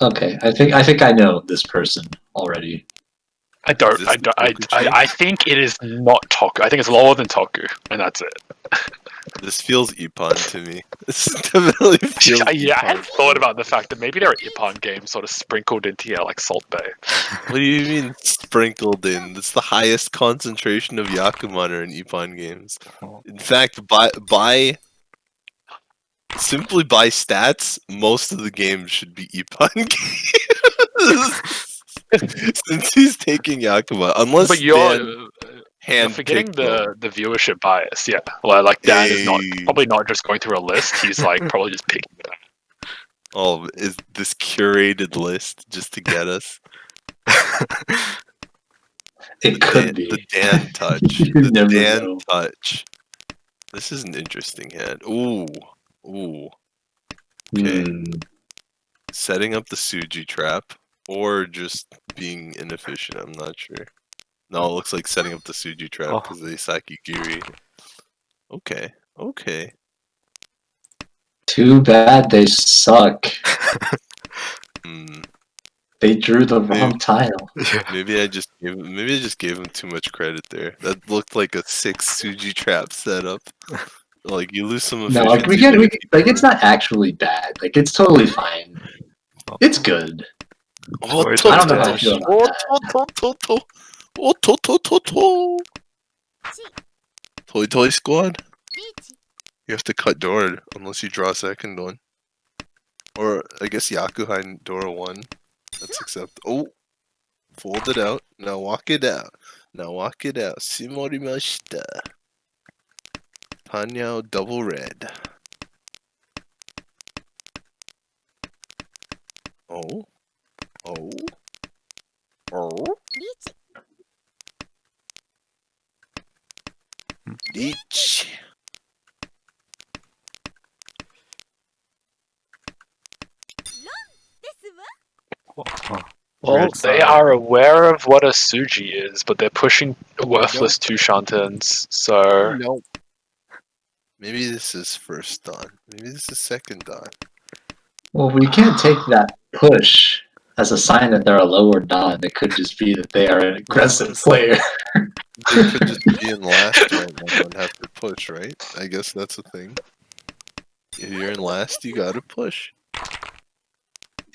Okay, I think I know this person already. I don't. Is this I the don't. Toku chain? I think it is not Toku. I think it's lower than Toku, and that's it. This feels Ippon to me. This definitely feels Yeah, I Ippon hadn't to thought me. about the fact that maybe there are Ippon games sort of sprinkled into here, like Salt Bay. What do you mean sprinkled in? That's the highest concentration of Yakuman are in Ippon games. In fact, simply by stats, most of the games should be Ippon games. Since he's taking Yakuma, unless But Dan you're forgetting handpicked them. the viewership bias. Yeah, well, like Dan is not Hey. probably not just going through a list. He's like probably just picking it up. Oh, is this curated list just to get us? It could be. The Dan touch. You The never Dan know. touch. This is an interesting hand. Ooh. Okay. Setting up the Suji trap or just being inefficient, I'm not sure. No, it looks like setting up the Suji trap because of the Sakigiri. Okay. Too bad they suck. Hmm. They drew the wrong tile. Maybe I just gave him too much credit there. That looked like a 6 Suji trap setup. Like you lose some No, efficiency. like it's not actually bad. Like it's totally fine. It's good. I don't know how I feel about that. Toy Toy Squad? You have to cut Dora unless you draw a second one. Or I guess Yakuhai Dora 1. That's acceptable. Oh! Fold it out. Now walk it out. Shimorimashita. Tenhou double red. Oh. Oh. Oh. Riichi. Well, they are aware of what a Suji is, but they're pushing worthless two Shantans, so... No. Maybe this is first dawn. Maybe this is second dawn. Well, we can't take that push as a sign that they're a lower dawn. It could just be that they are an aggressive player. They could just be in last right now and have to push, right? I guess that's a thing. If you're in last, you gotta push.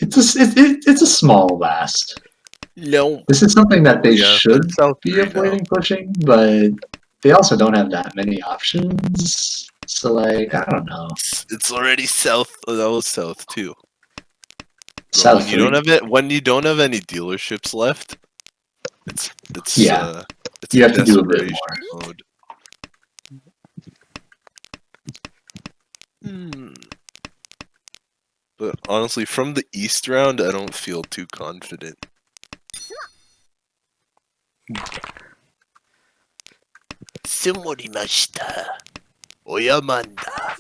It's a small last. No. This is something that they should South be avoiding pushing, but they also don't have that many options. So, like, I don't know. It's already south. Oh, that was south too. Bro, South when you don't have it, when you don't have any dealerships left, it's yeah. it's You have to do a bit more. Mode. But honestly, from the East round, I don't feel too confident. Sumorimashita. Oyamanda.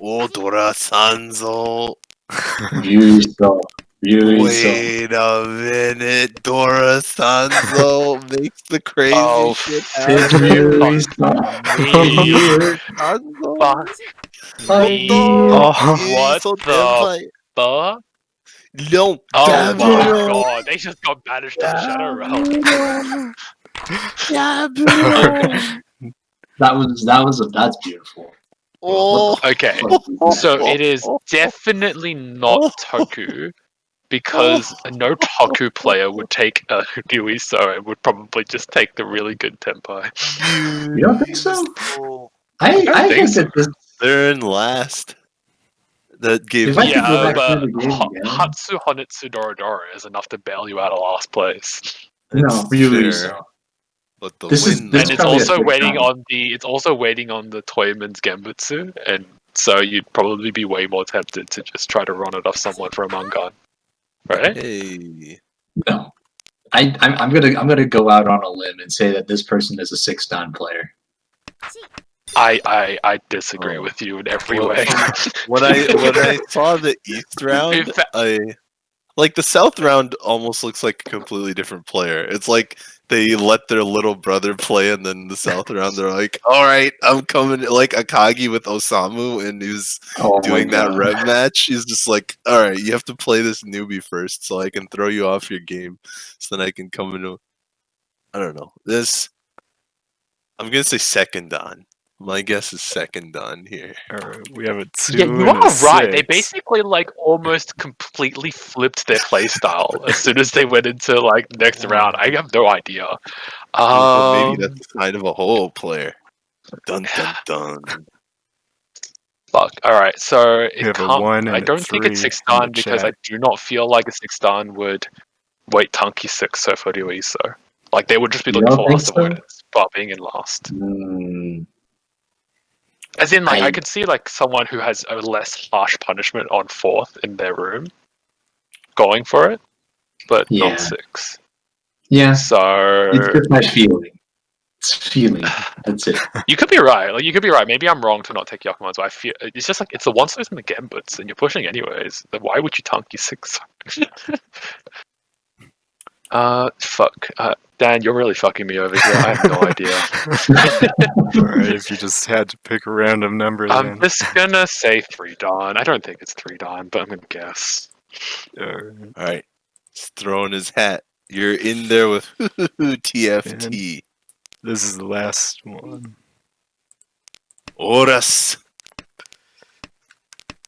Odora Sanzo. Ryuiso. Wait a minute, Dora Sanzo makes the crazy shit happen. What the fuck? No, oh my god, they just got banished to the Shadow Realm. That's beautiful. Okay, so it is definitely not Toku, because no Toku player would take a Ryuiso and would probably just take the really good Tenpai. You don't think so? I think think so. that this. They're in last. That gave If I could go Yeah, back but through the game again. Hatsu Honitsu Dorodoro is enough to bail you out of last place. No, Ryuiso. But the This is- win, this And is it's probably a also six waiting round. on the Toyman's Genbutsu, and so you'd probably be way more tempted to just try to run it off someone for a Mangan, right? hey, No. I'm gonna go out on a limb and say that this person is a 6-dan player. I disagree Oh. with you in every Well, way. when I saw the East round, like the South round almost looks like a completely different player. It's like they let their little brother play, and then the South round they're like, "All right, I'm coming." Like Akagi with Osamu, and who's doing that rep match. He's just like, "All right, you have to play this newbie first, so I can throw you off your game, so then I can come into." I don't know this. I'm gonna say second dan. My guess is second dan here. We have a 2 Yeah, you and a are right. 6. They basically like almost completely flipped their playstyle as soon as they went into like next round. I have no idea. But maybe that's kind of a whole player. Dun dun dun. Fuck. All right. So it have a can't. 1 and I a don't think it's 3 six in the dan because I chat. do not feel like a 6-dan would wait Tanki 6 so for Ryuiso. Like they would just be You looking don't for think last so? avoidance, but being in last. As in, like I could see like someone who has a less harsh punishment on 4th in their room going for it, but Yeah. not 6. Yeah. So It's just my feeling. It's feeling. That's it. you could be right. Like you could be right. Maybe I'm wrong to not take Yakuman. So I feel it's just like it's the one size in the Genbuts, and you're pushing anyways. Then why would you Tanki 6? Fuck. Dan, you're really fucking me over here. I have no idea. Alright, if you just had to pick a random number, I'm then. just gonna say 3-dan. I don't think it's 3-dan, but I'm gonna guess. Alright. He's throwing his hat. You're in there with TFT. This is the last one. Horas.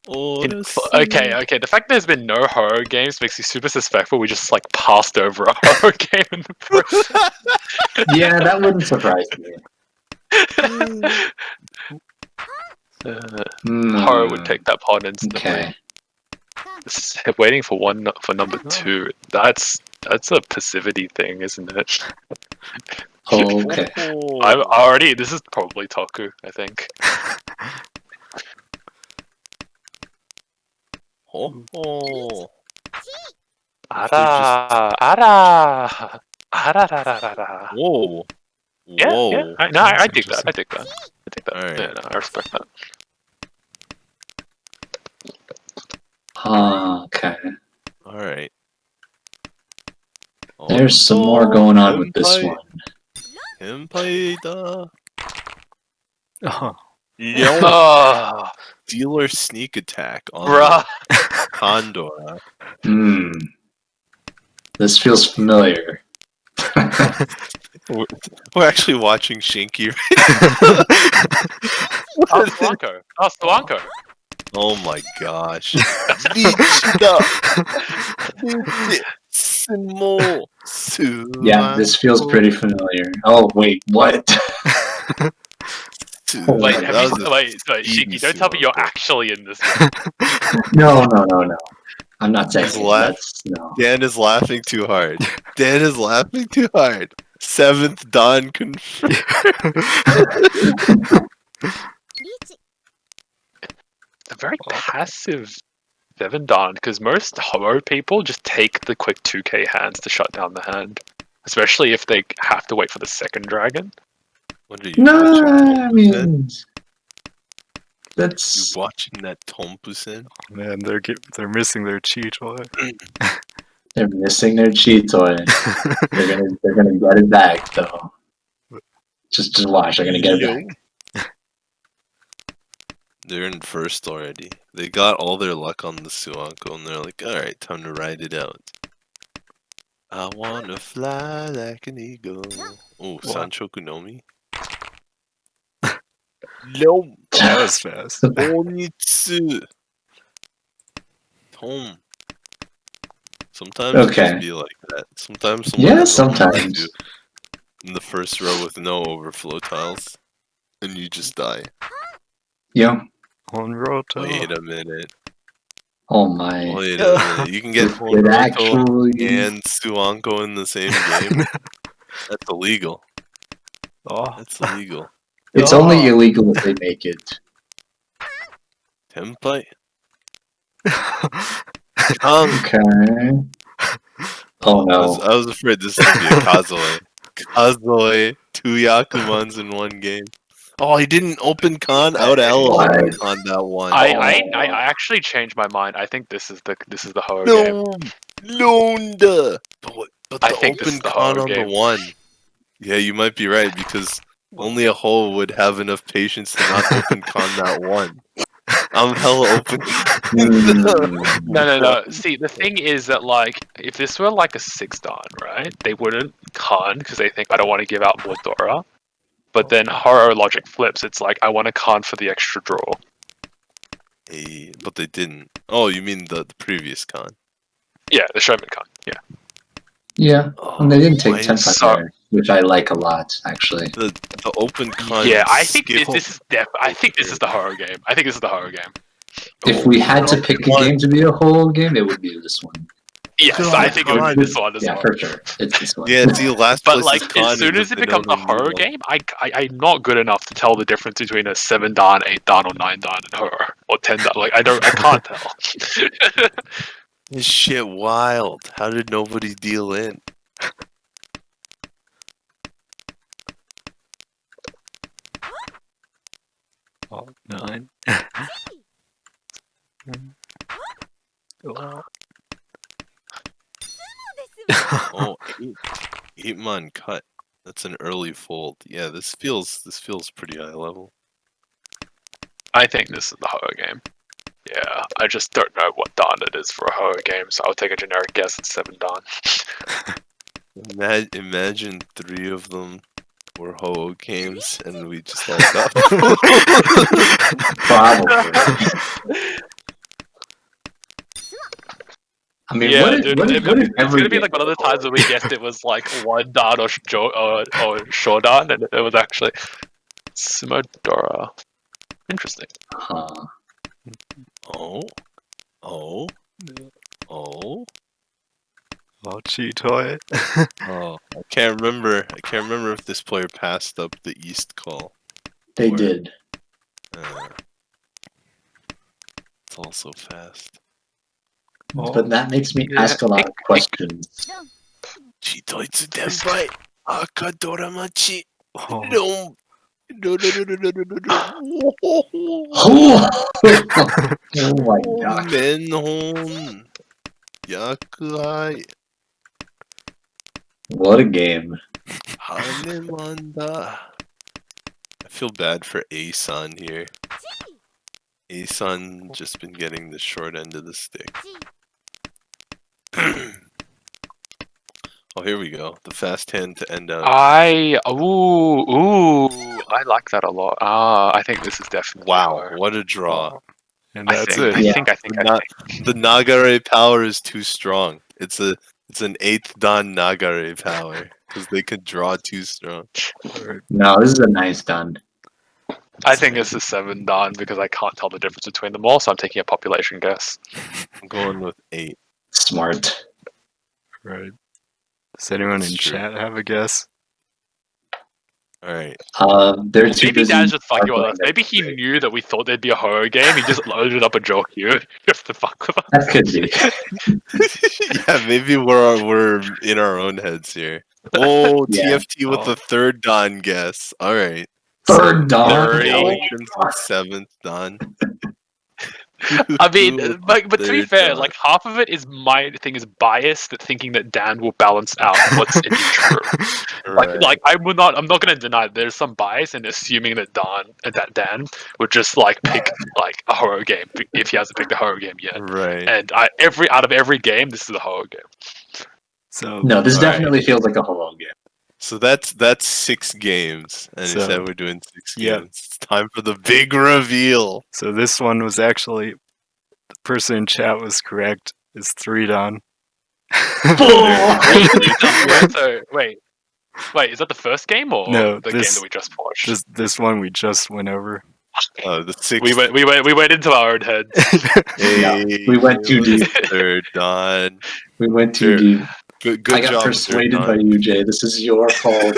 Okay. The fact there's been no horror games makes me super suspectful. We just like passed over a horror game in the process. Yeah, that wouldn't surprise me. Horror would take that pawn instantly. Okay. Waiting for number 2. That's a passivity thing, isn't it? Okay. I'm already. This is probably Toku, I think. Oh. Ara, ara, ara. Whoa. Yeah, Whoa. yeah. I dig that. I dig that. I dig that. Alright. Yeah, no, I respect that. Okay. Alright. There's some more going on with this one. Henpai-da. Oh. Oh, Dealer sneak attack on bruh. the Condor. This feels familiar. We're actually watching Shinky. Oh, Swanko. Oh my gosh. Yeah, this feels pretty familiar. Oh, wait, what? Wait, That was a wait, easy Shinky, don't tell me you're Swanko. actually in this one. No. I'm not He's texting. laughing. That's no. Dan is laughing too hard. Dan is laughing too hard. 7th Dawn confirmed. A very passive Seven Dawn, because most Ho people just take the quick 2k hands to shut down the hand. Especially if they have to wait for the second dragon. What are you No, watching? I mean, that's You watching that Tompusen? Man, they're missing their cheat toy. they're missing their cheat toy. They're gonna get it back though. Just watch. They're gonna get it back. They're in first already. They got all their luck on the Suanko, and they're like, alright, time to ride it out. I wanna fly like an eagle. Oh, Sanchoku Nomi? No! That was fast. Onitsu! Tom. Sometimes it Okay. just be like that. Sometimes someone Yeah, has a hard sometimes. to in the first row with no overflow tiles, and you just die. Yeah. On Roto. Wait a minute. Oh my. Wait a minute. You can get It Honroto actually. and Suanko in the same game? That's illegal. Oh. That's illegal. It's only illegal if they make it. Tempai? Okay. Oh no. I was afraid this was going to be a Kazoe. Kazoe, 2 Yakumans in one game. Oh, he didn't open con out L on that one. I actually changed my mind. I think this is the Ho game. Londa! But I the think this open is the con Ho on game. the one. Yeah, you might be right, because only a Ho would have enough patience to not open con that one. I'm hella open. No. See, the thing is that, like, if this were like a 6-dan, right, they wouldn't con because they think I don't want to give out more Dora. But then horror logic flips. It's like I want to con for the extra draw. Hey, but they didn't. Oh, you mean the previous con? Yeah, the showman con. Yeah. Yeah. And they didn't take why- 10 there, which I like a lot, actually. The open con. Yeah, I think skill- this is I think this is the horror game. I think this is the horror game. If we had to pick a game to be a whole game, it would be this one. Yes, I think it would be this one as Yeah, well. for sure. It's this one. Yeah, see, last But place like, is con as soon is as if it they becomes know a they horror need one. game, I'm not good enough to tell the difference between a 7-dan, 8-dan, or 9-dan in horror, or 10-dan. Like, I can't tell. This shit wild. How did nobody deal in? Oh, 9. Oh, 8-man cut. That's an early fold. Yeah, this feels pretty high level. I think this is the horror game. Yeah, I just don't know what dan it is for a horror game, so I'll take a generic guess at 7-dan. Imagine 3 of them were Ho games, and we just all got. Probably. I mean, Yeah, what if, dude, what if, what if it's every gonna be game like one of the was a times that we guessed it was like 1-dan or Shodan, and it was actually Sumodora. Interesting. Huh. Oh. Oh, cheat toy. Oh, I can't remember. I can't remember if this player passed up the East call. They Or- did. It's all so fast. But that makes me Yeah. ask a lot of questions. Chitoitsu Denpai, Akadoramachi. Oh, No. No. Oh, oh my god. Menhon. Yakuai. What a game. Hanemanda. I feel bad for A-san here. A-san just been getting the short end of the stick. Oh, here we go. The fast hand to end out. I like that a lot. I think this is definitely Wow, her. what a draw. and I that's think. it. Yeah. I think. The Nagare power is too strong. It's an 8th Dan Nagare power. Because they could draw too strong. No, this is a nice done. I think it's a 7 Dan because I can't tell the difference between them all, so I'm taking a population guess. I'm going with 8. Smart. Right. Does anyone That's in true. chat have a guess? Alright. They're too Maybe busy. Dan's just fucking with arguing us. that- Maybe he knew that we thought there'd be a horror game. He just loaded up a joke here just to fuck with us. That could be. Yeah, maybe we're in our own heads here. Oh, Yeah. TFT with the 3rd Dan guess. Alright. Third dawn. Third. Oh, 7th Dan. I mean, but to be Third fair, Dan. like half of it is my thing is biased, thinking that Dan will balance out what's in each room. Like I'm not gonna deny that there's some bias in assuming that Dan would just like pick like a horror game if he hasn't picked a horror game yet. Right. And out of every game, this is a horror game. So no, this Alright. definitely feels like a horror game. So that's 6 games. And he So- said we're doing 6 yeah. games. It's time for the big reveal. So this one was actually the person in chat was correct. It's 3 Dan. Wait, is that the first game or No, the game this- that we just watched? This one we just went over. The 6th. We went into our own heads. Yeah, we went too deep. 3rd Dan. We went too Sure. deep. Good I got job. persuaded 3rd by Dan. you, Jay. This is your fault.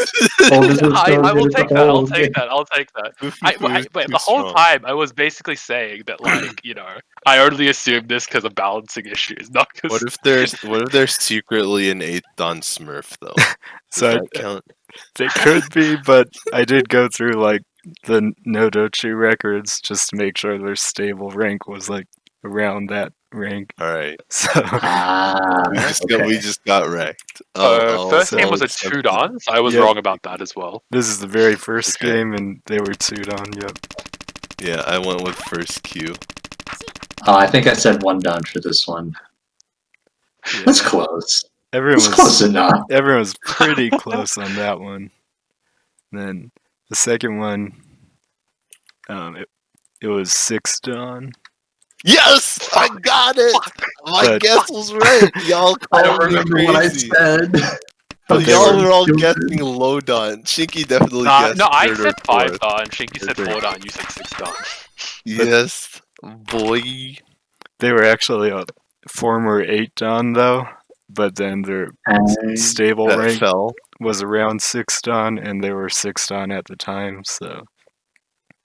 Oh, this is I will so take good. that. I'll Oh, take okay. that. I'll take that. It was But too the whole strong. time, I was basically saying that, like, I only assumed this because of balancing issues, not What because. if there's secretly an 8th Dan Smurf though? Does So that count? they could be, but I did go through like the nodocchi records just to make sure their stable rank was like around that rank. Alright. So Ah, We just got wrecked. First game was a accept 2 it. Dan, so I was Yeah. wrong about that as well. this is the very first Okay. game, and they were 2 Dan. Yep. Yeah, I went with first Q. I think I said 1 down for this one. Yeah. That's close. Everyone It's close was enough. everyone was pretty close on that one. Then the second one, it was 6 Dan. Yes! I got it! My But- guess was right. Y'all I called don't me remember what I crazy. said. But they y'all were were all stupid. guessing low Dan. Shinky definitely guessed No, I third or said 5 fourth. Dan, Shinky said Okay. 4 Dan, you said 6 Dan. Yes, boy. They were actually a former 8 Dan though, but then their stable That rank fell. was around 6 Dan, and they were 6 Dan at the time. So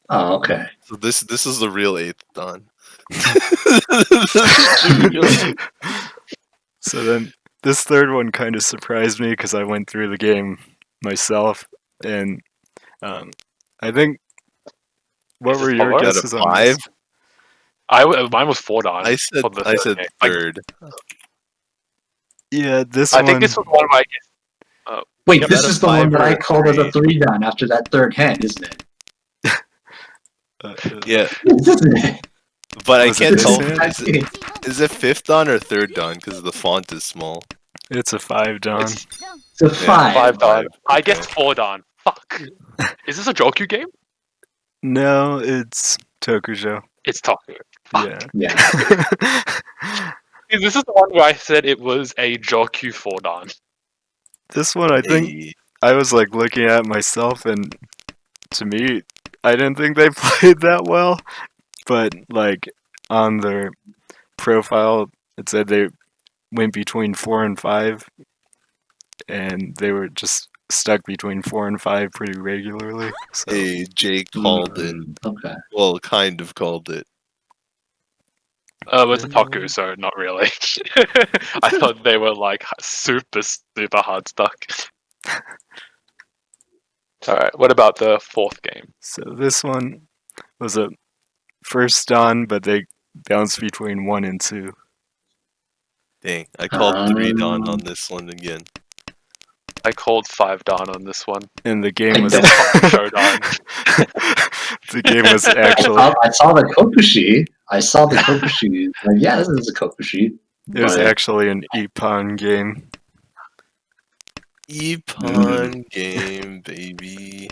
Oh, okay. So this is the real 8th Dan. so then this third one kind of surprised me because I went through the game myself, and I think what Is were this your follow-up? guesses on 5? this? Mine was 4 Dan. I said for the third game. Like, third. Yeah, this I one. think this was one of my guesses. Wait, Yep. this Is that is a the one five that or I a called as a three? 3 down after that third hand, isn't it? Yeah, Isn't it? but I Was it can't this tell. hand? Is it 5th Dan or 3rd Dan? Because the font is small. It's a 5 Dan. It's It's a 5. 5 Dan. I Okay. guessed 4 Dan. Fuck. Is this a Joku game? No, it's Tokujo. It's Toku. Yeah. Yeah. This is the one where I said it was a Joku 4 Dan. This one, I think Hey. I was like looking at myself, and to me, I didn't think they played that well. But like on their profile, it said they went between 4 and 5, and they were just stuck between 4 and 5 pretty regularly. So. Hey, Jake called it. Okay. Well, kind of called it. It's a Toku, so not really. I thought they were like super hard stuck. Alright, what about the fourth game? So this one was a first dawn, but they bounced between 1 and 2. Dang, I called 3 dawn on this one again. I called 5 dawn on this one. And the game was Showdown. the game was actually I saw the Kokushi. Like, yeah, this is a Kokushi. it was actually an Ippon game. Ippon game, baby.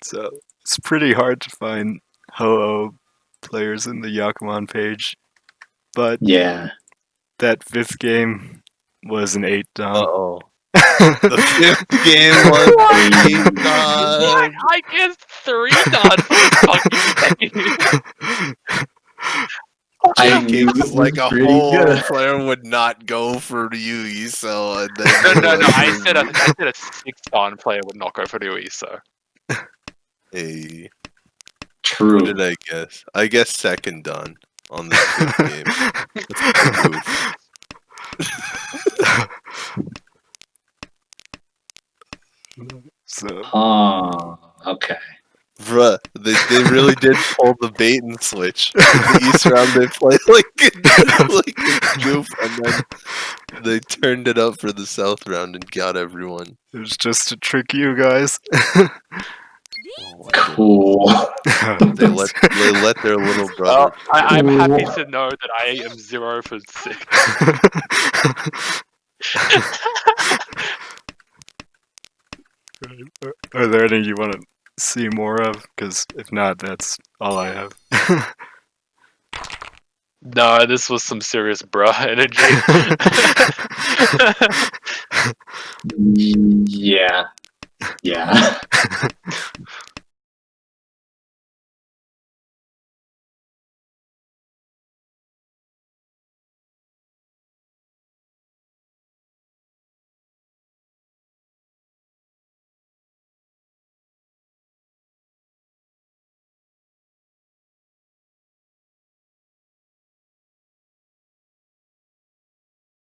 So it's pretty hard to find Ho-Oh players in the Yakuman page. But Yeah. that 5th game was an 8 dawn. Uh-oh. The 5th game was 8 dawn. I guessed 3 dawn for this fucking game. I It was like a pretty whole good. player would not go for Yui, so and then No. I said a 6 dawn player would not go for the Wii, so. Hey, True. what did I guess? I guess 2nd dawn on the 5th game. That's pretty good. So Oh, okay. Bruh, they really did pull the bait and switch. In the East round they played like a goof, and then they turned it up for the South round and got everyone. it was just to trick you guys. Cool. They let their little Well, brother. I'm happy to know that I am 0 for 6. Are there any you want to see more of? Because if not, that's all I have. No, this was some serious bruh energy. Yeah.